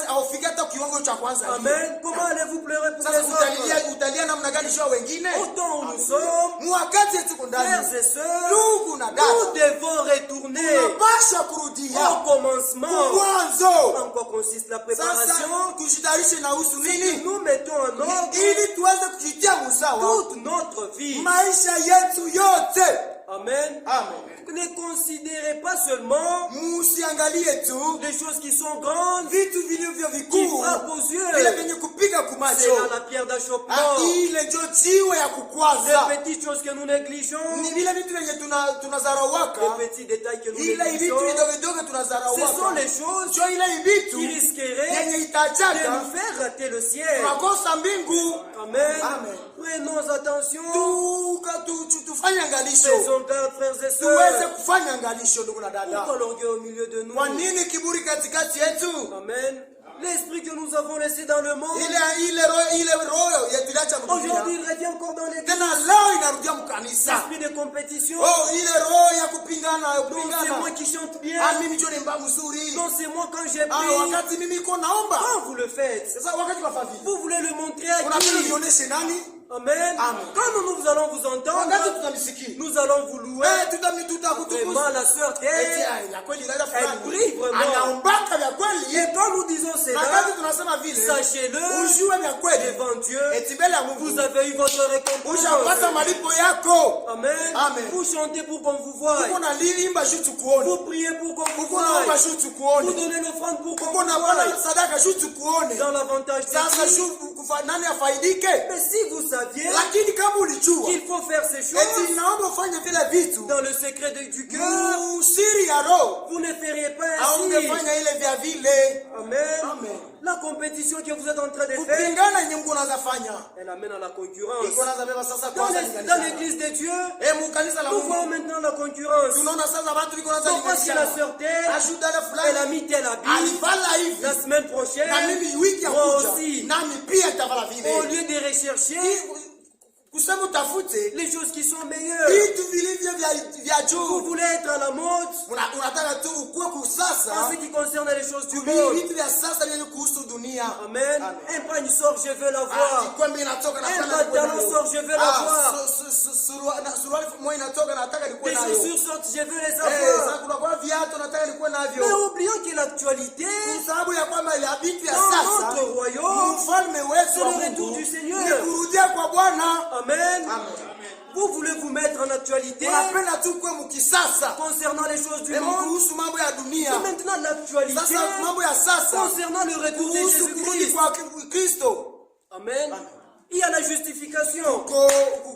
[SPEAKER 2] haufikia hata kiwango cha kwanza.
[SPEAKER 1] Amen. Comment allez-vous pleurer pour
[SPEAKER 2] Sasa
[SPEAKER 1] les autres?
[SPEAKER 2] utalia namna gani juu ya wengine?
[SPEAKER 1] Autant où nous sommes,
[SPEAKER 2] Wakati tuko ndani,
[SPEAKER 1] frères et sœurs,
[SPEAKER 2] ndugu na
[SPEAKER 1] nous
[SPEAKER 2] dada,
[SPEAKER 1] devons retourner
[SPEAKER 2] tunapaswa kurudia
[SPEAKER 1] au commencement.
[SPEAKER 2] mwanzo.
[SPEAKER 1] En quoi consiste la
[SPEAKER 2] Sasa
[SPEAKER 1] préparation?
[SPEAKER 2] kujitayarisha na husu nini?
[SPEAKER 1] Nous mettons en ordre
[SPEAKER 2] Ili tuweze kujitia musawa
[SPEAKER 1] toute notre vie.
[SPEAKER 2] maisha yetu yote.
[SPEAKER 1] Amen.
[SPEAKER 2] Amen.
[SPEAKER 1] Ne considérez pas seulement
[SPEAKER 2] Musiangalie tu
[SPEAKER 1] les choses qui sont grandes,
[SPEAKER 2] vitu vilivyo
[SPEAKER 1] qui
[SPEAKER 2] vikuu
[SPEAKER 1] frappent aux yeux.
[SPEAKER 2] vile vyenye kupiga
[SPEAKER 1] C'est
[SPEAKER 2] kumacho.
[SPEAKER 1] là la pierre d'achoppement.
[SPEAKER 2] Ile ndio jiwe ya kukwaza.
[SPEAKER 1] Les petites choses que nous négligeons,
[SPEAKER 2] Ni vile vitu vyenye tunazarawaka.
[SPEAKER 1] les petits détails que nous
[SPEAKER 2] Ile vitu
[SPEAKER 1] négligeons,
[SPEAKER 2] vidogo vidogo
[SPEAKER 1] ce sont
[SPEAKER 2] tunazarawaka.
[SPEAKER 1] les choses
[SPEAKER 2] Ndio ile vitu
[SPEAKER 1] qui risqueraient
[SPEAKER 2] yenye
[SPEAKER 1] de
[SPEAKER 2] itachaka
[SPEAKER 1] nous faire rater le ciel.
[SPEAKER 2] tunakosa mbingu.
[SPEAKER 1] Amen.
[SPEAKER 2] Amen.
[SPEAKER 1] Prenons attention.
[SPEAKER 2] Tufanye angalisho.
[SPEAKER 1] Faisons garde, frères et
[SPEAKER 2] Tuweze
[SPEAKER 1] sœurs.
[SPEAKER 2] kufanya angalisho ndugu na dada.
[SPEAKER 1] Pourquoi l'orgueil au milieu de nous?
[SPEAKER 2] Kwa nini kiburi katikati yetu?
[SPEAKER 1] Amen. L'esprit que nous avons laissé dans le monde,
[SPEAKER 2] Ile roho yetu iliacha
[SPEAKER 1] aujourd'hui
[SPEAKER 2] mdunia.
[SPEAKER 1] il revient encore dans l'église.
[SPEAKER 2] Tena leo inarudia mkanisa.
[SPEAKER 1] L'esprit de compétition.
[SPEAKER 2] Oh, ile roho ya kupingana, ya
[SPEAKER 1] Non, c'est moi
[SPEAKER 2] kupingana.
[SPEAKER 1] qui chante bien.
[SPEAKER 2] Mimi ndio nimba mzuri.
[SPEAKER 1] Non, c'est moi quand j'ai
[SPEAKER 2] Ah,
[SPEAKER 1] pris.
[SPEAKER 2] wakati mimi niko naomba.
[SPEAKER 1] Quand vous le faites,
[SPEAKER 2] Sasa wakati wa favi.
[SPEAKER 1] vous voulez le montrer à
[SPEAKER 2] Unapenda
[SPEAKER 1] qui?
[SPEAKER 2] nionyeshe nani?
[SPEAKER 1] Amen.
[SPEAKER 2] Amen.
[SPEAKER 1] Quand nous allons vous
[SPEAKER 2] Wakati
[SPEAKER 1] entendre,
[SPEAKER 2] tutamsikia.
[SPEAKER 1] nous allons vous louer.
[SPEAKER 2] Tutakutukuza.
[SPEAKER 1] Vraiment, la sœur
[SPEAKER 2] Eti
[SPEAKER 1] Thérèse,
[SPEAKER 2] ya kweli dada
[SPEAKER 1] elle
[SPEAKER 2] fulani.
[SPEAKER 1] brille vraiment.
[SPEAKER 2] Anaombaka vya kweli.
[SPEAKER 1] Et quand nous disons cela,
[SPEAKER 2] Wakati tunasema vile.
[SPEAKER 1] sachez-le,
[SPEAKER 2] Ujue vya kweli.
[SPEAKER 1] devant Dieu,
[SPEAKER 2] Eti mbele ya Mungu.
[SPEAKER 1] vous avez eu votre récompense.
[SPEAKER 2] Ushapata malipo yako.
[SPEAKER 1] Amen.
[SPEAKER 2] Amen.
[SPEAKER 1] Vous chantez pour qu'on vous voie.
[SPEAKER 2] Uko na liimba juu tukuone.
[SPEAKER 1] Vous priez pour qu'on vous
[SPEAKER 2] Uko naomba
[SPEAKER 1] voie.
[SPEAKER 2] juu tukuone.
[SPEAKER 1] Vous donnez l'offrande pour qu'on
[SPEAKER 2] Uko
[SPEAKER 1] vous
[SPEAKER 2] na
[SPEAKER 1] voie.
[SPEAKER 2] bana sadaka juu tukuone.
[SPEAKER 1] Dans l'avantage de
[SPEAKER 2] Sasa
[SPEAKER 1] Dieu,
[SPEAKER 2] juu nani afaidike?
[SPEAKER 1] Mais si vous saviez
[SPEAKER 2] Lakini kama ulijua
[SPEAKER 1] qu'il faut faire ces
[SPEAKER 2] eti
[SPEAKER 1] choses
[SPEAKER 2] naomba ufanye vile vitu
[SPEAKER 1] dans le secret du cœur,
[SPEAKER 2] usiri ya roho,
[SPEAKER 1] vous ne feriez pas
[SPEAKER 2] au
[SPEAKER 1] ainsi.
[SPEAKER 2] ungefanya ile vya vile.
[SPEAKER 1] Amen.
[SPEAKER 2] Amen.
[SPEAKER 1] La compétition que vous êtes en train de faire,
[SPEAKER 2] Kupingana yenye Mungu anaanza fanya
[SPEAKER 1] elle amène à la concurrence.
[SPEAKER 2] iko naanza beba sasa
[SPEAKER 1] Dans
[SPEAKER 2] kwanza
[SPEAKER 1] dans l'église de Dieu,
[SPEAKER 2] mu kanisa la
[SPEAKER 1] nous
[SPEAKER 2] Mungu
[SPEAKER 1] voyons maintenant la concurrence.
[SPEAKER 2] tunaona sasa watu iko naanza
[SPEAKER 1] Donc, parce que la sœur telle,
[SPEAKER 2] ashuda na
[SPEAKER 1] elle a
[SPEAKER 2] fulani
[SPEAKER 1] mis tel habit,
[SPEAKER 2] alivala hivi
[SPEAKER 1] la semaine
[SPEAKER 2] na
[SPEAKER 1] prochaine,
[SPEAKER 2] mimi wiki ya
[SPEAKER 1] moi
[SPEAKER 2] kuja
[SPEAKER 1] aussi.
[SPEAKER 2] nami pia nitavala
[SPEAKER 1] Au
[SPEAKER 2] vile.
[SPEAKER 1] lieu de rechercher
[SPEAKER 2] Kusema utafute
[SPEAKER 1] les choses qui sont meilleures,
[SPEAKER 2] vitu vilivyo vya
[SPEAKER 1] vous
[SPEAKER 2] juu,
[SPEAKER 1] voulez être à la mode
[SPEAKER 2] unataka tu ukue
[SPEAKER 1] en
[SPEAKER 2] kusasa
[SPEAKER 1] ce qui concerne les choses du monde.
[SPEAKER 2] vitu vya sasa vyenye kuhusu dunia.
[SPEAKER 1] Amen. Un pagne sort, je veux la voir.
[SPEAKER 2] Kwembe inatoka na
[SPEAKER 1] Un pantalon sort, je veux la voir.
[SPEAKER 2] suruali moja inatoka nataka nikuwe
[SPEAKER 1] Les
[SPEAKER 2] nayo.
[SPEAKER 1] chaussures sortent, je veux les
[SPEAKER 2] Sasa
[SPEAKER 1] avoir.
[SPEAKER 2] kuna kwa viatu nataka nikuwe
[SPEAKER 1] Mais
[SPEAKER 2] navyo.
[SPEAKER 1] oublions que l'actualité,
[SPEAKER 2] Kwa sababu ya kwamba ile vitu vya
[SPEAKER 1] dans
[SPEAKER 2] sasa
[SPEAKER 1] notre royaume,
[SPEAKER 2] mfalme wetu
[SPEAKER 1] c'est
[SPEAKER 2] wa
[SPEAKER 1] le retour
[SPEAKER 2] Mungu
[SPEAKER 1] du Seigneur.
[SPEAKER 2] ni kurudia kwa Bwana.
[SPEAKER 1] Amen.
[SPEAKER 2] Amen.
[SPEAKER 1] Vous voulez vous mettre en actualité
[SPEAKER 2] Unapenda tu kuwe mkisasa
[SPEAKER 1] concernant les choses du monde.
[SPEAKER 2] kuhusu mambo ya
[SPEAKER 1] Et
[SPEAKER 2] dunia.
[SPEAKER 1] maintenant l'actualité
[SPEAKER 2] Sasa mambo ya sasa
[SPEAKER 1] concernant le retour de
[SPEAKER 2] kuhusu kurudi
[SPEAKER 1] Jésus-Christ.
[SPEAKER 2] kwa Kristo.
[SPEAKER 1] Amen. Il y a la justification.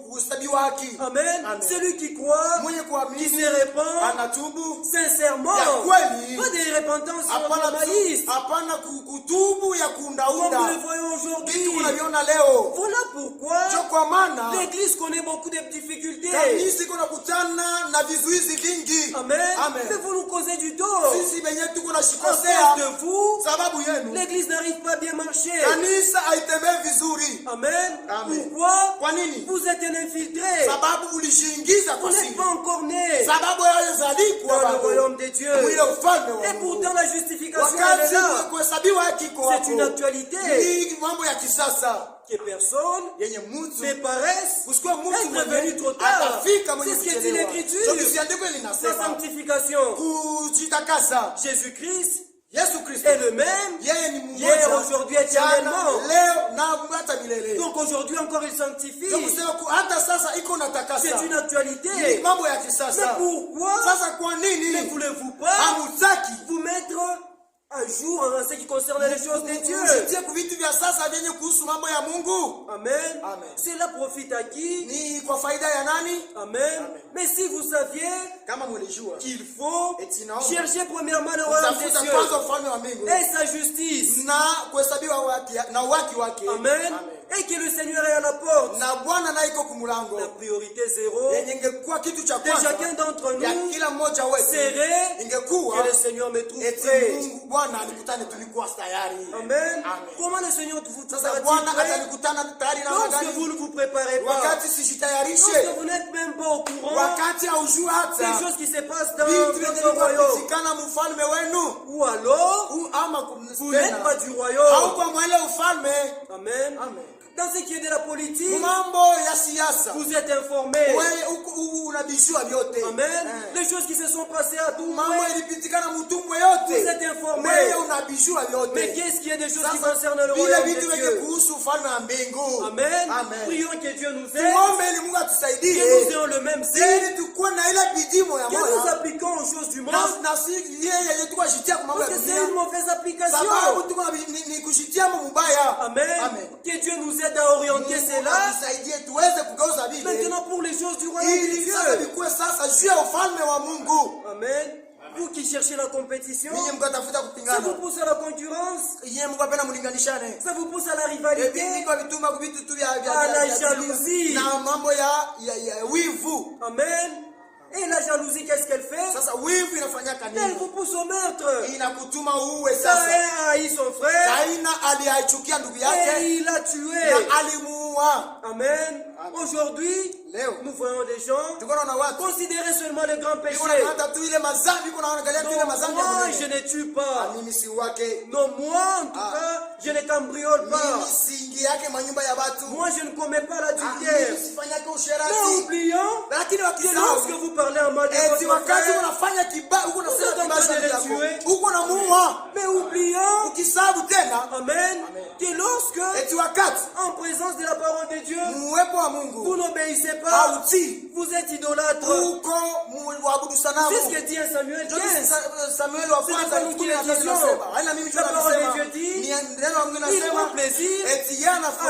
[SPEAKER 2] Kuhesabiwa haki.
[SPEAKER 1] Amen.
[SPEAKER 2] Amen.
[SPEAKER 1] Celui qui croit,
[SPEAKER 2] Mwenye
[SPEAKER 1] qui
[SPEAKER 2] kuamini
[SPEAKER 1] se répand
[SPEAKER 2] anatubu.
[SPEAKER 1] sincèrement,
[SPEAKER 2] Ya kweli.
[SPEAKER 1] pas des repentances
[SPEAKER 2] Hapana
[SPEAKER 1] normalistes,
[SPEAKER 2] hapana kutubu ya
[SPEAKER 1] comme
[SPEAKER 2] kuundaunda.
[SPEAKER 1] nous le voyons aujourd'hui.
[SPEAKER 2] Vitu unaviona leo.
[SPEAKER 1] Voilà pourquoi
[SPEAKER 2] Jo kwa maana
[SPEAKER 1] l'Église connaît beaucoup de difficultés.
[SPEAKER 2] kanisa iko nakutana na vizuizi vingi.
[SPEAKER 1] Amen.
[SPEAKER 2] Amen.
[SPEAKER 1] Mais vous nous causez du tort.
[SPEAKER 2] Sisi benye tuko na
[SPEAKER 1] À
[SPEAKER 2] shikosea
[SPEAKER 1] cause de vous,
[SPEAKER 2] sababu yenu.
[SPEAKER 1] l'Église n'arrive pas à bien marcher.
[SPEAKER 2] Kanisa haitembei vizuri.
[SPEAKER 1] Amen.
[SPEAKER 2] Amen.
[SPEAKER 1] Pourquoi?
[SPEAKER 2] Kwa nini?
[SPEAKER 1] Vous êtes un infiltré.
[SPEAKER 2] Sababu ulishiingiza
[SPEAKER 1] Vous
[SPEAKER 2] kwa
[SPEAKER 1] n'êtes
[SPEAKER 2] siri.
[SPEAKER 1] pas encore né
[SPEAKER 2] Sababu hayazalikwa
[SPEAKER 1] dans le
[SPEAKER 2] bado.
[SPEAKER 1] royaume de Dieu.
[SPEAKER 2] Mwile ufalme wa
[SPEAKER 1] Et
[SPEAKER 2] Mungu.
[SPEAKER 1] pourtant la justification elle est
[SPEAKER 2] Wakati
[SPEAKER 1] là.
[SPEAKER 2] kuhesabiwa haki kwa
[SPEAKER 1] C'est une actualité
[SPEAKER 2] ni mambo ya kisasa
[SPEAKER 1] que personne
[SPEAKER 2] yenye mtu
[SPEAKER 1] ne paraisse
[SPEAKER 2] usikuwa mtu
[SPEAKER 1] être venu trop tard.
[SPEAKER 2] atafika mwenye
[SPEAKER 1] C'est ce que dit
[SPEAKER 2] kuchelewa.
[SPEAKER 1] l'Écriture.
[SPEAKER 2] So kisiandiko
[SPEAKER 1] La
[SPEAKER 2] linasema
[SPEAKER 1] sanctification.
[SPEAKER 2] kujitakasa.
[SPEAKER 1] Jésus-Christ
[SPEAKER 2] Yesu Kristo
[SPEAKER 1] est le même
[SPEAKER 2] yeye ni
[SPEAKER 1] hier,
[SPEAKER 2] mmoja
[SPEAKER 1] aujourd'hui,
[SPEAKER 2] jana,
[SPEAKER 1] éternellement.
[SPEAKER 2] leo na hata milele.
[SPEAKER 1] Donc aujourd'hui encore il sanctifie.
[SPEAKER 2] Ndio kusema hata sasa iko natakasa.
[SPEAKER 1] C'est une
[SPEAKER 2] Ni
[SPEAKER 1] actualité.
[SPEAKER 2] mambo ya
[SPEAKER 1] Mais
[SPEAKER 2] kisasa.
[SPEAKER 1] pourquoi
[SPEAKER 2] Sasa kwa
[SPEAKER 1] ne
[SPEAKER 2] nini
[SPEAKER 1] voulez-vous pas
[SPEAKER 2] hamutaki
[SPEAKER 1] vous mettre à jour en ce qui concerne les choses de Dieu?
[SPEAKER 2] usitie ku vitu vya sasa vyenye kuhusu mambo ya Mungu?
[SPEAKER 1] Amen.
[SPEAKER 2] Amen.
[SPEAKER 1] Cela profite à qui?
[SPEAKER 2] Ni kwa faida ya nani?
[SPEAKER 1] Amen. Mais si vous saviez
[SPEAKER 2] Kama mlijua
[SPEAKER 1] qu'il faut
[SPEAKER 2] eti naomba
[SPEAKER 1] chercher premièrement le royaume des
[SPEAKER 2] tafuta
[SPEAKER 1] cieux
[SPEAKER 2] kwanza ufalme wa mbingu
[SPEAKER 1] et sa justice.
[SPEAKER 2] na kuhesabiwa haki na uhaki wake.
[SPEAKER 1] Amen. Et que le Seigneur est à la porte.
[SPEAKER 2] Na Bwana naye iko kumulango.
[SPEAKER 1] La priorité zéro
[SPEAKER 2] Yenye ingekuwa kitu cha
[SPEAKER 1] de
[SPEAKER 2] kwanza
[SPEAKER 1] chacun d'entre
[SPEAKER 2] ya
[SPEAKER 1] nous
[SPEAKER 2] kila mmoja wetu
[SPEAKER 1] serait
[SPEAKER 2] ingekuwa
[SPEAKER 1] que le Seigneur me trouve
[SPEAKER 2] eti
[SPEAKER 1] prêt.
[SPEAKER 2] Mungu Bwana alikutane tulikuwa tayari.
[SPEAKER 1] Amen.
[SPEAKER 2] Amen.
[SPEAKER 1] Comment le Seigneur vous
[SPEAKER 2] Sasa
[SPEAKER 1] trouvera-t-il
[SPEAKER 2] Bwana
[SPEAKER 1] prêt
[SPEAKER 2] atalikutana tayari na
[SPEAKER 1] lorsque
[SPEAKER 2] gani?
[SPEAKER 1] vous ne vous préparez pas?
[SPEAKER 2] Wakati
[SPEAKER 1] Lorsque
[SPEAKER 2] sijitayarishe,
[SPEAKER 1] vous n'êtes même pas au courant
[SPEAKER 2] wakati haujui
[SPEAKER 1] des
[SPEAKER 2] hata
[SPEAKER 1] choses qui se passent dans
[SPEAKER 2] vitu vyenye
[SPEAKER 1] votre royaume.
[SPEAKER 2] vinapatikana mfalme wenu
[SPEAKER 1] Ou alors,
[SPEAKER 2] ama
[SPEAKER 1] vous n'êtes pas du royaume.
[SPEAKER 2] hauko mwele ufalme.
[SPEAKER 1] Amen.
[SPEAKER 2] Amen.
[SPEAKER 1] Dans ce qui est de la politique,
[SPEAKER 2] Mambo ya siasa
[SPEAKER 1] vous êtes informés.
[SPEAKER 2] wewe unabishua vyote.
[SPEAKER 1] Amen. Les choses qui se sont passées à tout
[SPEAKER 2] Mambo
[SPEAKER 1] moment,
[SPEAKER 2] ilipitikana mtumwe
[SPEAKER 1] vous
[SPEAKER 2] yote.
[SPEAKER 1] êtes informés.
[SPEAKER 2] Wewe unabishua
[SPEAKER 1] Mais
[SPEAKER 2] vyote.
[SPEAKER 1] qu'est-ce qui est des choses qui
[SPEAKER 2] Sasa
[SPEAKER 1] concernent le
[SPEAKER 2] vile
[SPEAKER 1] royaume
[SPEAKER 2] vitu
[SPEAKER 1] de
[SPEAKER 2] vyenye
[SPEAKER 1] Dieu?
[SPEAKER 2] kuhusu ufalme wa mbingu.
[SPEAKER 1] Amen.
[SPEAKER 2] Amen.
[SPEAKER 1] Prions que Dieu nous aide,
[SPEAKER 2] Tuombe ili Mungu
[SPEAKER 1] que
[SPEAKER 2] atusaidie
[SPEAKER 1] nous ayons le même zèle,
[SPEAKER 2] ili tukuwe na ile bidii moya
[SPEAKER 1] que nous
[SPEAKER 2] moya.
[SPEAKER 1] appliquons aux choses du monde,
[SPEAKER 2] Na si yeye yetu kujitia kwa mambo
[SPEAKER 1] parce
[SPEAKER 2] ya
[SPEAKER 1] que c'est
[SPEAKER 2] dunia.
[SPEAKER 1] une mauvaise application.
[SPEAKER 2] Sababu tuko ni kujitia mubaya.
[SPEAKER 1] Amen.
[SPEAKER 2] Amen.
[SPEAKER 1] Que Dieu nous aide à orienter cela
[SPEAKER 2] Tusaidie tuweze kugeuza vile.
[SPEAKER 1] maintenant pour les choses du royaume de
[SPEAKER 2] Ili sasa
[SPEAKER 1] Dieu.
[SPEAKER 2] vikuwe sasa juu ya ufalme wa Mungu.
[SPEAKER 1] Amen. Vous qui cherchez la compétition,
[SPEAKER 2] Ninyi mkatafuta
[SPEAKER 1] ça vous
[SPEAKER 2] kupingana.
[SPEAKER 1] pousse à la concurrence,
[SPEAKER 2] Yeye Mungu apenda mlinganishane.
[SPEAKER 1] ça vous pousse à la rivalité,
[SPEAKER 2] Vitu vituma kuvitu tu vya
[SPEAKER 1] à la jalousie.
[SPEAKER 2] na mambo ya wivu.
[SPEAKER 1] Amen. Et la jalousie, qu'est-ce qu'elle fait?
[SPEAKER 2] Sasa wivu inafanyaka
[SPEAKER 1] Elle
[SPEAKER 2] nini?
[SPEAKER 1] vous pousse au meurtre.
[SPEAKER 2] Inakutuma uwe
[SPEAKER 1] Caïn
[SPEAKER 2] sasa.
[SPEAKER 1] a haï son frère
[SPEAKER 2] Kaina aliaichukia ndugu yake
[SPEAKER 1] et il l'a
[SPEAKER 2] na
[SPEAKER 1] tué.
[SPEAKER 2] alimuua.
[SPEAKER 1] Amen. Aujourd'hui,
[SPEAKER 2] Leo
[SPEAKER 1] nous voyons des gens
[SPEAKER 2] tuko na watu
[SPEAKER 1] considérer seulement les grands péchés.
[SPEAKER 2] iko na hata tu ile mazambi iko naangalia tu ile
[SPEAKER 1] Non,
[SPEAKER 2] mazambi.
[SPEAKER 1] moi, je ne tue pas.
[SPEAKER 2] Mimi si wake.
[SPEAKER 1] Non, moi, en tout cas, je ne cambriole
[SPEAKER 2] Mimi
[SPEAKER 1] pas.
[SPEAKER 2] siingi yake manyumba ya watu.
[SPEAKER 1] Moi, je ne commets pas
[SPEAKER 2] Mimi
[SPEAKER 1] l'adultère.
[SPEAKER 2] sifanyake
[SPEAKER 1] Mais
[SPEAKER 2] usherati.
[SPEAKER 1] oublions
[SPEAKER 2] Lakini
[SPEAKER 1] que lorsque
[SPEAKER 2] wakisahau
[SPEAKER 1] vous parlez en mal de
[SPEAKER 2] eti
[SPEAKER 1] votre
[SPEAKER 2] wakati
[SPEAKER 1] frère,
[SPEAKER 2] unafanya kibaya uko
[SPEAKER 1] Vous êtes
[SPEAKER 2] unasema
[SPEAKER 1] en
[SPEAKER 2] kibaya
[SPEAKER 1] train de
[SPEAKER 2] yako.
[SPEAKER 1] les tuer.
[SPEAKER 2] Uko na muua.
[SPEAKER 1] mais oublions,
[SPEAKER 2] Ukisahau tena
[SPEAKER 1] Amen, que lorsque,
[SPEAKER 2] eti wakati
[SPEAKER 1] en présence de la parole de Dieu,
[SPEAKER 2] muwepo wa Mungu
[SPEAKER 1] vous n'obéissez pas,
[SPEAKER 2] hautii
[SPEAKER 1] vous êtes idolâtre.
[SPEAKER 2] uko muabudu sanamu.
[SPEAKER 1] C'est ce que dit 1 Samuel 15.
[SPEAKER 2] Samuel wa
[SPEAKER 1] C'est
[SPEAKER 2] kwanza
[SPEAKER 1] pas nous qui le disions.
[SPEAKER 2] Haina mimi
[SPEAKER 1] La parole de
[SPEAKER 2] tunasema.
[SPEAKER 1] Dieu dit,
[SPEAKER 2] Ni neno la Mungu
[SPEAKER 1] il prend
[SPEAKER 2] linasema
[SPEAKER 1] plaisir
[SPEAKER 2] eti yana
[SPEAKER 1] à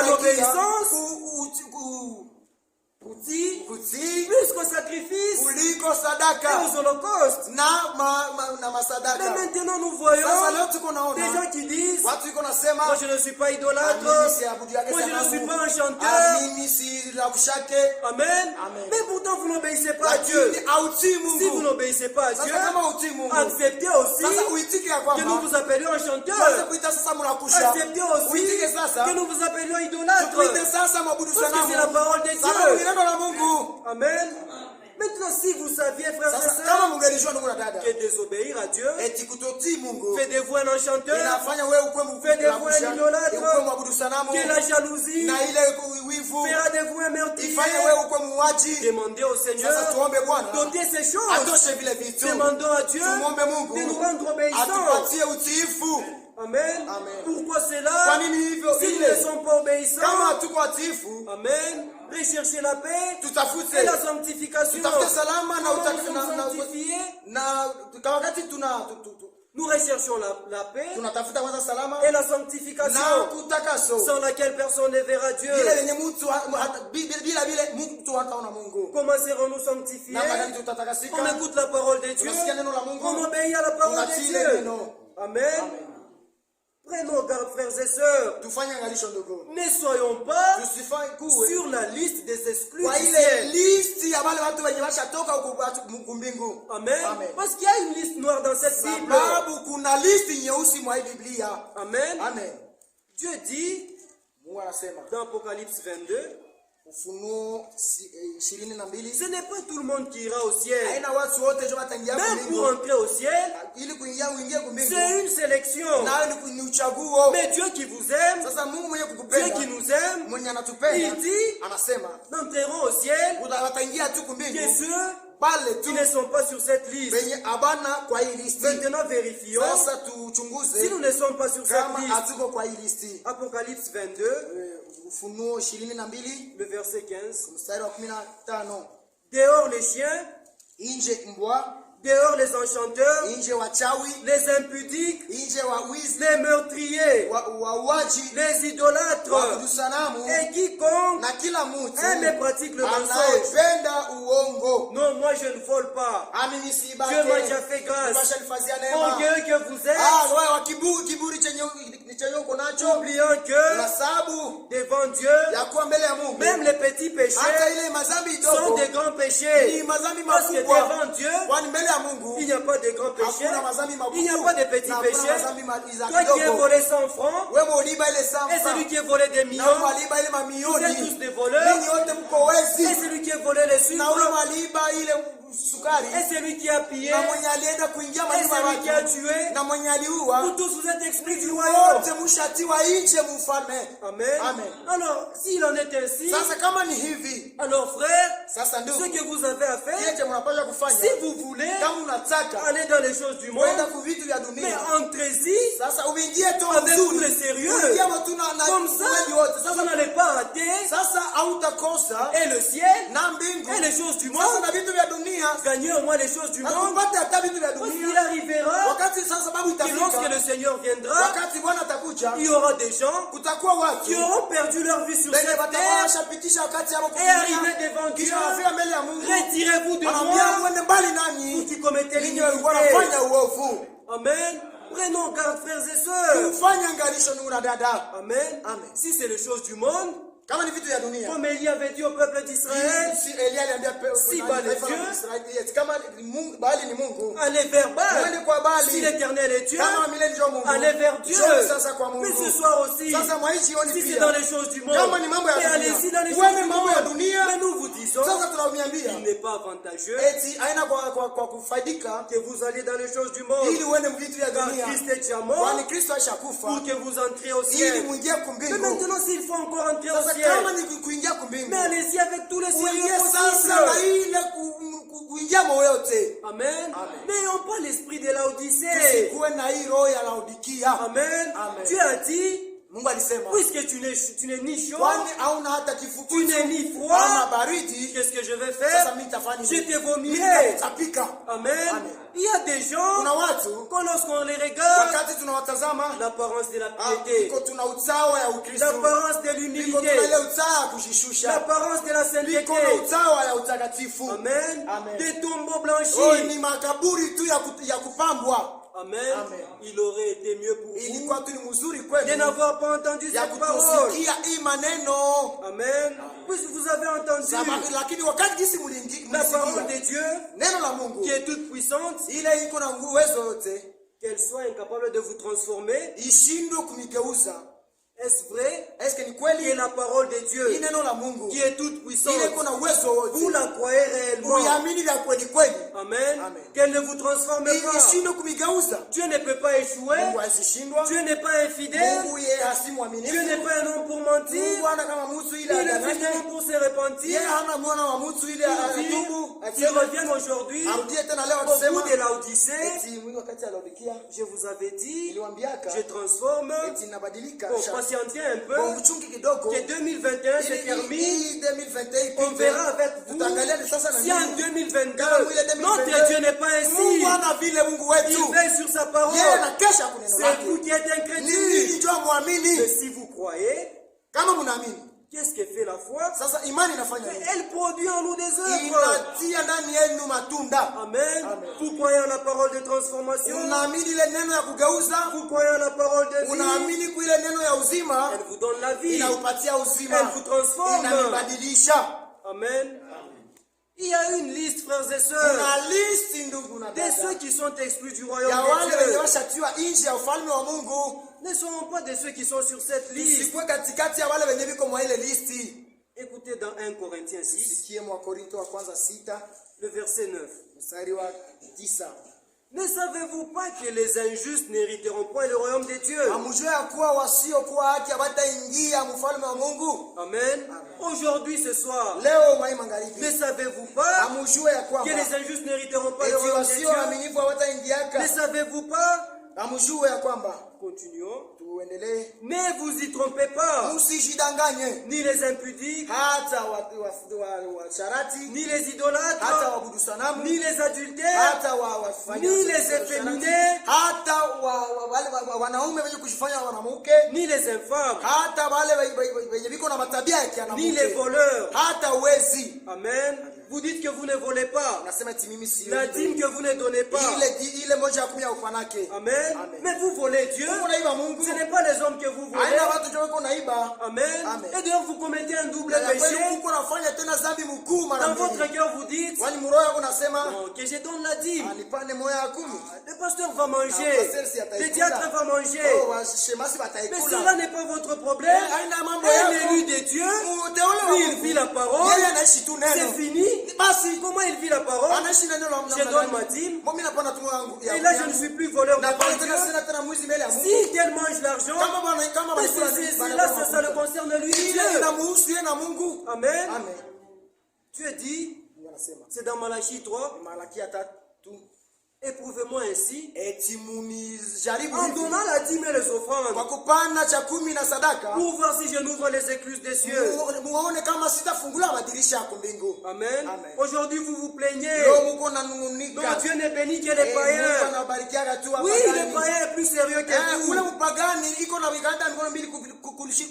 [SPEAKER 1] plus qu'au sacrifice et aux holocaustes. Mais maintenant nous voyons des gens qui disent, moi je ne suis pas idolâtre, moi je ne suis pas un chanteur. Amen. Mais pourtant vous n'obéissez pas à Dieu. Si vous n'obéissez pas à Dieu, acceptez aussi que nous vous appelions un chanteur. Acceptez aussi que nous vous appelions idolâtre. Parce que c'est la parole de Dieu. Amen. Maintenant, si vous saviez, frères et sœurs, que désobéir à Dieu fait de vous un enchanteur, fait de vous un idolâtre, que la jalousie fera de vous un meurtrier, demandez au Seigneur d'ôter ces choses. Demandons à Dieu de nous rendre obéissants. Amen. Pourquoi cela? Si nous ne sommes pas obéissants, amen, recherchez la paix et la sanctification. Nous recherchons la paix et la sanctification, sans laquelle personne ne verra Dieu. Comment serons-nous sanctifiés? On écoute la parole de Dieu, on obéit à la parole de Dieu. Amen. Prenons garde, frères et sœurs. Ne soyons pas sur la liste des exclus. Amen. Parce qu'il y a une liste noire dans cette Bible. Amen. Dieu dit dans Apocalypse 22, ce n'est pas tout le monde qui ira au ciel. Même pour entrer au ciel, c'est une sélection. Mais Dieu qui vous aime, Dieu qui nous aime, il dit, n'entreront au ciel que ceux qui ne sont pas sur cette liste. Maintenant vérifions si nous ne sommes pas sur cette liste. Apocalypse 22, le verset 15. Dehors les chiens, dehors les enchanteurs, les impudiques, les meurtriers, les idolâtres, et quiconque aime et pratique le mensonge. Non, moi je ne vole pas. Dieu m'a déjà fait grâce. Orgueilleux que vous êtes, oubliant que devant Dieu, même les petits péchés sont des grands péchés. Parce que devant Dieu, il n'y a pas de grands péchés, il n'y a pas de petits péchés. Toi qui as volé 100 francs, et celui qui a volé des millions, vous êtes tous des voleurs. Et celui qui a volé les sucres, et celui qui a pillé, et celui qui a tué, vous tous vous êtes exclus du royaume. Amen. Alors, s'il en est ainsi, alors frère, ce que vous avez à faire, si vous voulez aller dans les choses du monde, mais entrez-y avec tout le sérieux. Comme ça, vous n'allez pas rater et le ciel et les choses du monde. Gagner au moins les choses du monde. Parce qu'il arrivera que lorsque le Seigneur viendra, il y aura des gens qui auront perdu leur vie sur cette terre et arriver devant Dieu. Retirez-vous de moi, vous qui commettez l'iniquité. Amen. Prenons garde, frères et sœurs. Amen. Si c'est les choses du monde, comme Élie avait dit au peuple d'Israël, si Baal est Dieu, allez vers Baal. Si l'Éternel est Dieu, allez vers Dieu. Mais ce soir aussi, si c'est dans les choses du monde, mais allez-y dans les choses du monde. Mais nous vous disons, il n'est pas avantageux que vous alliez dans les choses du monde, car Christ est déjà mort pour que vous entriez au ciel. Mais maintenant, s'il faut encore entrer au ciel, mais allez-y avec tous les sérieux possibles. Amen. N'ayons pas l'esprit de Laodicée. Amen. Dieu a dit,
[SPEAKER 2] Mungu alisema,
[SPEAKER 1] puisque tu n'es ni chaud,
[SPEAKER 2] kwani hauna hata kifukutu,
[SPEAKER 1] tu n'es ni froid,
[SPEAKER 2] ama baridi,
[SPEAKER 1] qu'est-ce que je vais faire?
[SPEAKER 2] sasa mimi nitafanya
[SPEAKER 1] Je
[SPEAKER 2] nini?
[SPEAKER 1] te vomirai.
[SPEAKER 2] Nitapika.
[SPEAKER 1] Amen.
[SPEAKER 2] Amen.
[SPEAKER 1] Il y a des gens,
[SPEAKER 2] Kuna watu
[SPEAKER 1] quand lorsqu'on les regarde,
[SPEAKER 2] wakati tunawatazama
[SPEAKER 1] l'apparence de la piété,
[SPEAKER 2] iko tuna utawa ya Ukristo,
[SPEAKER 1] l'apparence de
[SPEAKER 2] iko
[SPEAKER 1] l'humilité,
[SPEAKER 2] tuna ile utawa ya kujishusha,
[SPEAKER 1] l'apparence de la sainteté.
[SPEAKER 2] iko na utawa ya utakatifu.
[SPEAKER 1] Amen.
[SPEAKER 2] Amen.
[SPEAKER 1] Des tombeaux
[SPEAKER 2] Oh,
[SPEAKER 1] blanchis.
[SPEAKER 2] ni makaburi tu ya kupambwa.
[SPEAKER 1] Amen.
[SPEAKER 2] Amen.
[SPEAKER 1] Il aurait été mieux pour vous
[SPEAKER 2] Ilikuwa tu ni mzuri
[SPEAKER 1] de
[SPEAKER 2] kwenu
[SPEAKER 1] n'avoir pas entendu
[SPEAKER 2] ya
[SPEAKER 1] cette parole.
[SPEAKER 2] kutusikia hii maneno.
[SPEAKER 1] Amen. Puisque vous avez entendu
[SPEAKER 2] Lakini wakati jinsi
[SPEAKER 1] la parole de
[SPEAKER 2] mlisikia
[SPEAKER 1] Dieu,
[SPEAKER 2] neno la Mungu
[SPEAKER 1] qui est toute puissante,
[SPEAKER 2] ile iko na uwezo wote,
[SPEAKER 1] qu'elle soit incapable de vous transformer,
[SPEAKER 2] ishindwe kumigeuza.
[SPEAKER 1] est-ce vrai
[SPEAKER 2] Est-ce que ni
[SPEAKER 1] que
[SPEAKER 2] kweli
[SPEAKER 1] la parole de
[SPEAKER 2] hii
[SPEAKER 1] Dieu,
[SPEAKER 2] neno la Mungu
[SPEAKER 1] qui est toute puissante,
[SPEAKER 2] ile iko na uwezo wote,
[SPEAKER 1] vous la croyez réellement?
[SPEAKER 2] uiamini vya kweli kweli,
[SPEAKER 1] Amen.
[SPEAKER 2] Amen.
[SPEAKER 1] Qu'elle ne vous transforme pas.
[SPEAKER 2] ishindwe kumigeuza.
[SPEAKER 1] Dieu ne peut pas échouer.
[SPEAKER 2] Mungu hasishindwa.
[SPEAKER 1] Dieu n'est pas infidèle.
[SPEAKER 2] Mungu yeye hasi
[SPEAKER 1] Dieu
[SPEAKER 2] mwaminifu.
[SPEAKER 1] n'est pas un homme pour mentir.
[SPEAKER 2] Mungu hana kama mtu ile
[SPEAKER 1] Il est
[SPEAKER 2] adanganye.
[SPEAKER 1] venu pour se repentir.
[SPEAKER 2] Yeye hana mwana wa mtu ile atubu.
[SPEAKER 1] Il revient aujourd'hui
[SPEAKER 2] Arudie tena leo
[SPEAKER 1] au bout
[SPEAKER 2] atusema
[SPEAKER 1] de Laodicée.
[SPEAKER 2] eti Mungu wakati aliwaambia,
[SPEAKER 1] Je vous avais dit,
[SPEAKER 2] niliwaambiaka
[SPEAKER 1] je transforme.
[SPEAKER 2] eti inabadilika.
[SPEAKER 1] Bon, patientez un peu.
[SPEAKER 2] Bon, mchungi kidogo.
[SPEAKER 1] Que 2021 se termine.
[SPEAKER 2] Hii 2021
[SPEAKER 1] On verra avec vous
[SPEAKER 2] tutaangalia sasa na
[SPEAKER 1] si en
[SPEAKER 2] nini.
[SPEAKER 1] 2022
[SPEAKER 2] 2022,
[SPEAKER 1] notre Dieu n'est pas ainsi.
[SPEAKER 2] Mungu ana vile Mungu wetu.
[SPEAKER 1] Il veille sur sa parole.
[SPEAKER 2] Yeye anakesha kuneno
[SPEAKER 1] C'est vous
[SPEAKER 2] lake.
[SPEAKER 1] qui êtes
[SPEAKER 2] Nini
[SPEAKER 1] incrédule.
[SPEAKER 2] ndio muamini?
[SPEAKER 1] Mais si vous croyez,
[SPEAKER 2] Kama mnaamini,
[SPEAKER 1] qu'est-ce que fait la foi?
[SPEAKER 2] sasa imani inafanya nini?
[SPEAKER 1] Elle produit en nous des œuvres.
[SPEAKER 2] Inatia ndani yenu matunda.
[SPEAKER 1] Amen.
[SPEAKER 2] Amen.
[SPEAKER 1] Vous croyez en la parole de transformation.
[SPEAKER 2] Unaamini ile neno ya kugeuza?
[SPEAKER 1] Vous croyez en la parole de vie.
[SPEAKER 2] Unaamini kwa ile neno ya uzima?
[SPEAKER 1] Elle vous donne la vie.
[SPEAKER 2] Inaupatia uzima.
[SPEAKER 1] Elle vous transforme.
[SPEAKER 2] Inabadilisha.
[SPEAKER 1] Amen. Il y a une liste, frères et sœurs,
[SPEAKER 2] Kuna listi ndugu na
[SPEAKER 1] de
[SPEAKER 2] dada.
[SPEAKER 1] ceux qui sont exclus du royaume
[SPEAKER 2] Ya wale
[SPEAKER 1] de
[SPEAKER 2] wenye
[SPEAKER 1] Dieu.
[SPEAKER 2] washatiwa nje ya ufalme wa Mungu.
[SPEAKER 1] Ne seront pas de ceux qui sont sur cette liste.
[SPEAKER 2] Sikuwe katikati ya wale wenye biko mwa ile listi.
[SPEAKER 1] Écoutez dans 1 Corinthiens 6,
[SPEAKER 2] Sikie mwa Korinto wa kwanza 6
[SPEAKER 1] le verset 9.
[SPEAKER 2] mstari wa 9.
[SPEAKER 1] Ne savez-vous pas que les injustes n'hériteront point le royaume de Dieu?
[SPEAKER 2] Hamjue ya kuwa wasiokuwa haki hawataingia mfalme wa Mungu?
[SPEAKER 1] Amen. Aujourd'hui, ce soir,
[SPEAKER 2] Leo mwai magharibi.
[SPEAKER 1] ne savez-vous pas
[SPEAKER 2] Hamjue ya
[SPEAKER 1] que
[SPEAKER 2] kwamba
[SPEAKER 1] les injustes n'hériteront pas le
[SPEAKER 2] eti
[SPEAKER 1] royaume de
[SPEAKER 2] wasio
[SPEAKER 1] Dieu?
[SPEAKER 2] waaminifu hawataingiaka?
[SPEAKER 1] Ne savez-vous pas?
[SPEAKER 2] Hamjue ya kwamba,
[SPEAKER 1] Continuons.
[SPEAKER 2] tuendelee,
[SPEAKER 1] Ne vous y trompez pas,
[SPEAKER 2] msijidanganye,
[SPEAKER 1] ni les impudiques,
[SPEAKER 2] hata washarati,
[SPEAKER 1] ni les idolâtres,
[SPEAKER 2] hata waabudu sanamu,
[SPEAKER 1] ni les adultères,
[SPEAKER 2] hata wafanya
[SPEAKER 1] ni les efféminés,
[SPEAKER 2] hata wale wanaume wenye kujifanya wanamke,
[SPEAKER 1] ni les infâmes,
[SPEAKER 2] hata wale wenye biko na matabia ya
[SPEAKER 1] ni les
[SPEAKER 2] kianamke,
[SPEAKER 1] voleurs.
[SPEAKER 2] hata wezi.
[SPEAKER 1] Amen. Vous dites que vous ne volez pas.
[SPEAKER 2] Unasema eti mimi si
[SPEAKER 1] La dîme que vous ne donnez pas.
[SPEAKER 2] ile moja ya 10 ya ufanake.
[SPEAKER 1] Amen.
[SPEAKER 2] Amen.
[SPEAKER 1] Mais vous volez Dieu.
[SPEAKER 2] Unaiba Mungu.
[SPEAKER 1] Ce n'est pas les hommes que vous volez.
[SPEAKER 2] Haina watu joko unaiba.
[SPEAKER 1] Amen.
[SPEAKER 2] Amen.
[SPEAKER 1] Et d'ailleurs, vous commettez un double
[SPEAKER 2] Na kweli
[SPEAKER 1] péché.
[SPEAKER 2] Mungu anafanya tena dhambi mkuu mara
[SPEAKER 1] Dans
[SPEAKER 2] mbili.
[SPEAKER 1] votre cœur, vous dites
[SPEAKER 2] Wani mroho yako unasema
[SPEAKER 1] que je donne la dîme.
[SPEAKER 2] alipane moya ya 10.
[SPEAKER 1] Le pasteur va manger. Le diacre va manger.
[SPEAKER 2] Oh, washemasi
[SPEAKER 1] Mais
[SPEAKER 2] wataikula.
[SPEAKER 1] cela n'est pas votre problème.
[SPEAKER 2] Haina mambo
[SPEAKER 1] Un
[SPEAKER 2] yako.
[SPEAKER 1] élu de Dieu,
[SPEAKER 2] Uteule wa
[SPEAKER 1] il
[SPEAKER 2] Mungu.
[SPEAKER 1] vit la parole.
[SPEAKER 2] Yeye anaishi tu
[SPEAKER 1] C'est
[SPEAKER 2] neno.
[SPEAKER 1] fini.
[SPEAKER 2] Basi
[SPEAKER 1] Comment il vit la parole?
[SPEAKER 2] anaishi neno la Mungu.
[SPEAKER 1] Je donne ma dîme.
[SPEAKER 2] Mimi napana tu wangu.
[SPEAKER 1] Et là, je ne suis plus voleur
[SPEAKER 2] na
[SPEAKER 1] devant
[SPEAKER 2] pale
[SPEAKER 1] Dieu.
[SPEAKER 2] tena sina tena mwizi mbele ya Mungu.
[SPEAKER 1] Si elle mange l'argent,
[SPEAKER 2] Kama kama
[SPEAKER 1] mais là, ça le concerne lui et Dieu.
[SPEAKER 2] inamuhusu yeye na Mungu.
[SPEAKER 1] Amen.
[SPEAKER 2] Amen.
[SPEAKER 1] Dieu dit,
[SPEAKER 2] Anasema
[SPEAKER 1] c'est dans Malachie 3,
[SPEAKER 2] Malaki 3,
[SPEAKER 1] éprouvez-moi ainsi,
[SPEAKER 2] eti munijaribu
[SPEAKER 1] en
[SPEAKER 2] hivi
[SPEAKER 1] donnant la dîme et les
[SPEAKER 2] kwa
[SPEAKER 1] offrandes,
[SPEAKER 2] kupanda cha 10 na sadaka,
[SPEAKER 1] pour voir si je n'ouvre les écluses des cieux.
[SPEAKER 2] muone kama sitafungula madirisha ya mbingu.
[SPEAKER 1] Amen.
[SPEAKER 2] Amen.
[SPEAKER 1] Aujourd'hui, vous vous plaignez.
[SPEAKER 2] Leo muko
[SPEAKER 1] Donc
[SPEAKER 2] nanungunika.
[SPEAKER 1] Dieu n'est béni que les
[SPEAKER 2] Mungu
[SPEAKER 1] païens.
[SPEAKER 2] anabarikiaga tu
[SPEAKER 1] Oui,
[SPEAKER 2] wapagani.
[SPEAKER 1] les païens est plus sérieux que
[SPEAKER 2] Ule
[SPEAKER 1] vous.
[SPEAKER 2] mpagani iko na viganda mikono mbili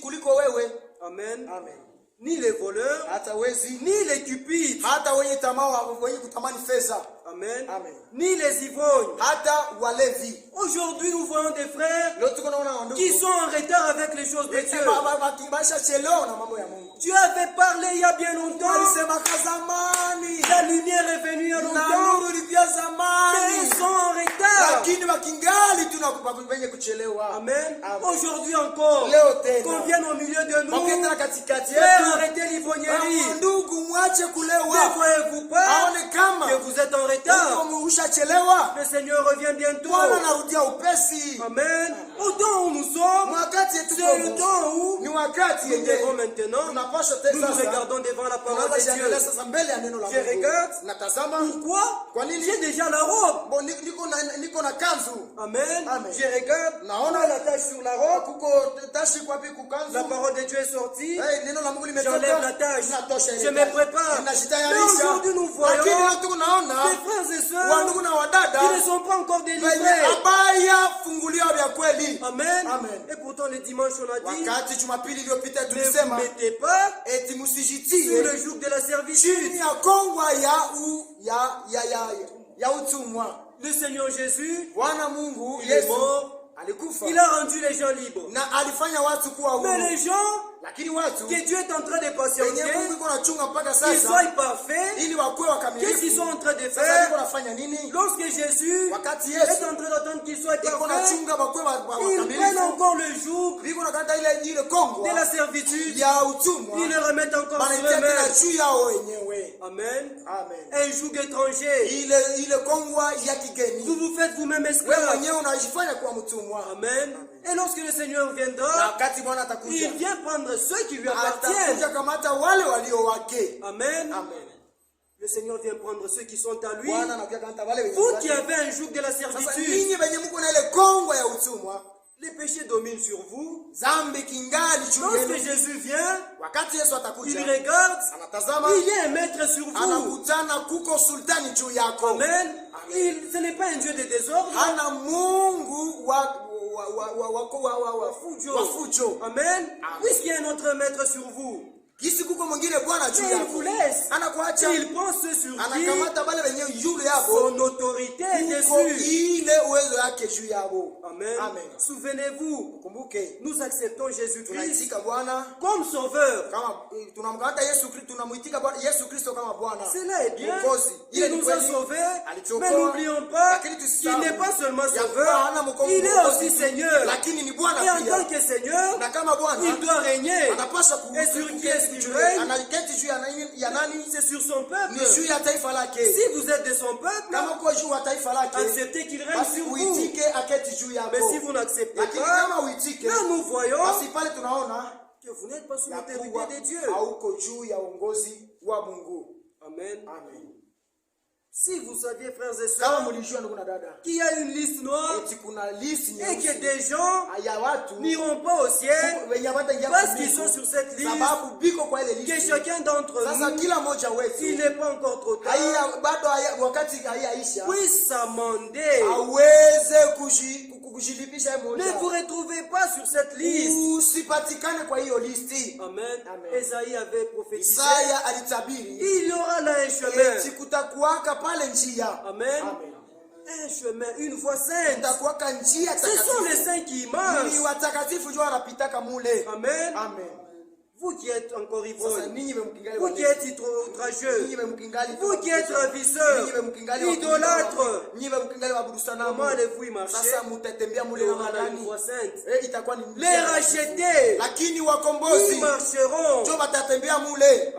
[SPEAKER 2] kuliko wewe.
[SPEAKER 1] Amen.
[SPEAKER 2] Amen.
[SPEAKER 1] Ni les voleurs,
[SPEAKER 2] Hata wezi,
[SPEAKER 1] ni les cupides.
[SPEAKER 2] hata wenye tamaa, wenye kutamani pesa.
[SPEAKER 1] Amen.
[SPEAKER 2] Amen.
[SPEAKER 1] Ni les ivrognes.
[SPEAKER 2] Hata walevi.
[SPEAKER 1] Aujourd'hui, nous voyons des frères
[SPEAKER 2] Leo tuko naona ndugu
[SPEAKER 1] qui sont en retard avec les choses de Dieu.
[SPEAKER 2] bakibasha chelewa na mambo ya Mungu.
[SPEAKER 1] Dieu avait parlé il y a bien longtemps.
[SPEAKER 2] Alisema zamani.
[SPEAKER 1] La lumière est venue il y a
[SPEAKER 2] Na
[SPEAKER 1] longtemps.
[SPEAKER 2] nuru ilikuwa
[SPEAKER 1] Mais
[SPEAKER 2] zamani.
[SPEAKER 1] ils sont en retard.
[SPEAKER 2] Lakini wakingali tunakupenye kuchelewa.
[SPEAKER 1] Amen.
[SPEAKER 2] Amen.
[SPEAKER 1] Aujourd'hui encore,
[SPEAKER 2] Leo tena.
[SPEAKER 1] qu'on vienne au milieu de nous.
[SPEAKER 2] Wakenda katikati
[SPEAKER 1] Frère,
[SPEAKER 2] yetu.
[SPEAKER 1] arrêtez l'ivrognerie.
[SPEAKER 2] Ndugu mwache
[SPEAKER 1] Ne
[SPEAKER 2] kulewa.
[SPEAKER 1] voyez-vous pas
[SPEAKER 2] Aone kama
[SPEAKER 1] que vous êtes en retard?
[SPEAKER 2] ushachelewa.
[SPEAKER 1] Le Seigneur revient bientôt.
[SPEAKER 2] Bwana anarudia upesi.
[SPEAKER 1] Amen. Au temps où où nous sommes, c'est le temps où nous devons maintenant, nous nous regardons devant la parole de Dieu. Je regarde, pourquoi? J'ai déjà la robe. Amen. Je regarde, on a la tache sur la robe. La parole de Dieu est sortie. J'enlève la tache. Je me prépare. Mais aujourd'hui, nous voyons des frères et sœurs qui ne sont pas encore délivrés. Amen. Et pourtant, le dimanche, on a dit, ne vous mettez pas sous le joug de la servitude. Le Seigneur Jésus, il est mort. Il a rendu les gens libres. Mais les gens que Dieu est en train de patienter, qu'ils soient parfaits, qu'est-ce qu'ils sont en train de faire? Lorsque Jésus est en train d'attendre qu'ils soient parfaits, ils prennent encore le joug de la servitude, ils le remettent encore sur eux-mêmes. Amen. Un joug étranger. Vous vous faites vous-même esclaves. Amen. Et lorsque le Seigneur viendra, il vient prendre ceux qui lui appartiennent. Amen. Le Seigneur vient prendre ceux qui sont à lui. Vous qui avez un joug de la servitude, les péchés dominent sur vous. Lorsque Jésus vient, il regarde, il y a un maître sur vous. Amen. Ce n'est pas un Dieu de désordre. Amen. Puisqu'il y a un autre maître sur vous, il vous laisse. Il pense sur qui son autorité est dessus. Amen. Souvenez-vous, nous acceptons Jésus-Christ comme sauveur. Cela est bien. Il nous a sauvés. Mais n'oublions pas qu'il n'est pas seulement sauveur, il est aussi Seigneur. Et en tant que Seigneur, il doit régner. Et sur qui est-ce qu'il règne? C'est sur son peuple. Si vous êtes de son peuple, acceptez qu'il règne sur vous. Mais si vous n'acceptez pas, là nous voyons que vous n'êtes pas sous l'autorité de Dieu. Amen. Si vous saviez, frères et sœurs, qu'il y a une liste noire et que des gens n'iront pas au ciel parce qu'ils sont sur cette liste, que chacun d'entre nous, il n'est pas encore trop tard, puisse s'amender. Ne vous retrouvez pas sur cette liste. Amen. Esaïe avait prophétisé. Il y aura là un chemin. Amen. Un chemin, une voie sainte. Ce sont les saints qui marchent. Amen. Vous qui êtes encore ivrognes, vous qui êtes outrageux, vous qui êtes ravisseurs, idolâtres, comment allez-vous y marcher? Il y aura là une voie sainte. Les rachetés, ils marcheront.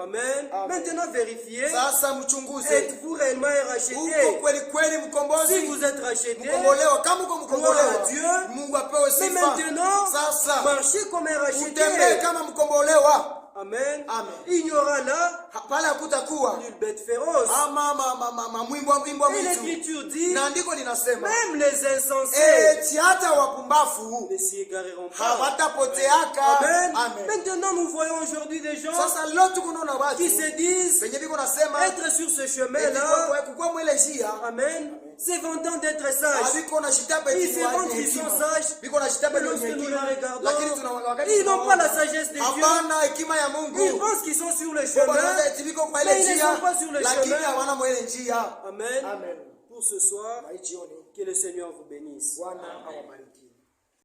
[SPEAKER 1] Amen. Maintenant vérifiez, êtes-vous réellement rachetés? Si vous êtes rachetés, gloire à Dieu. Mais maintenant, marchez comme un racheté. Amen. Il y aura là une bête féroce. Et l'Écriture dit, même les insensés ne s'y égareront pas. Amen. Maintenant nous voyons aujourd'hui des gens qui se disent être sur ce chemin-là. Amen. Se vantant d'être sages. Ils se vantent qu'ils sont sages. Mais lorsque nous les regardons, ils n'ont pas la sagesse de Dieu. Ils pensent qu'ils sont sur le chemin, mais ils ne sont pas sur le chemin. Amen. Pour ce soir, que le Seigneur vous bénisse.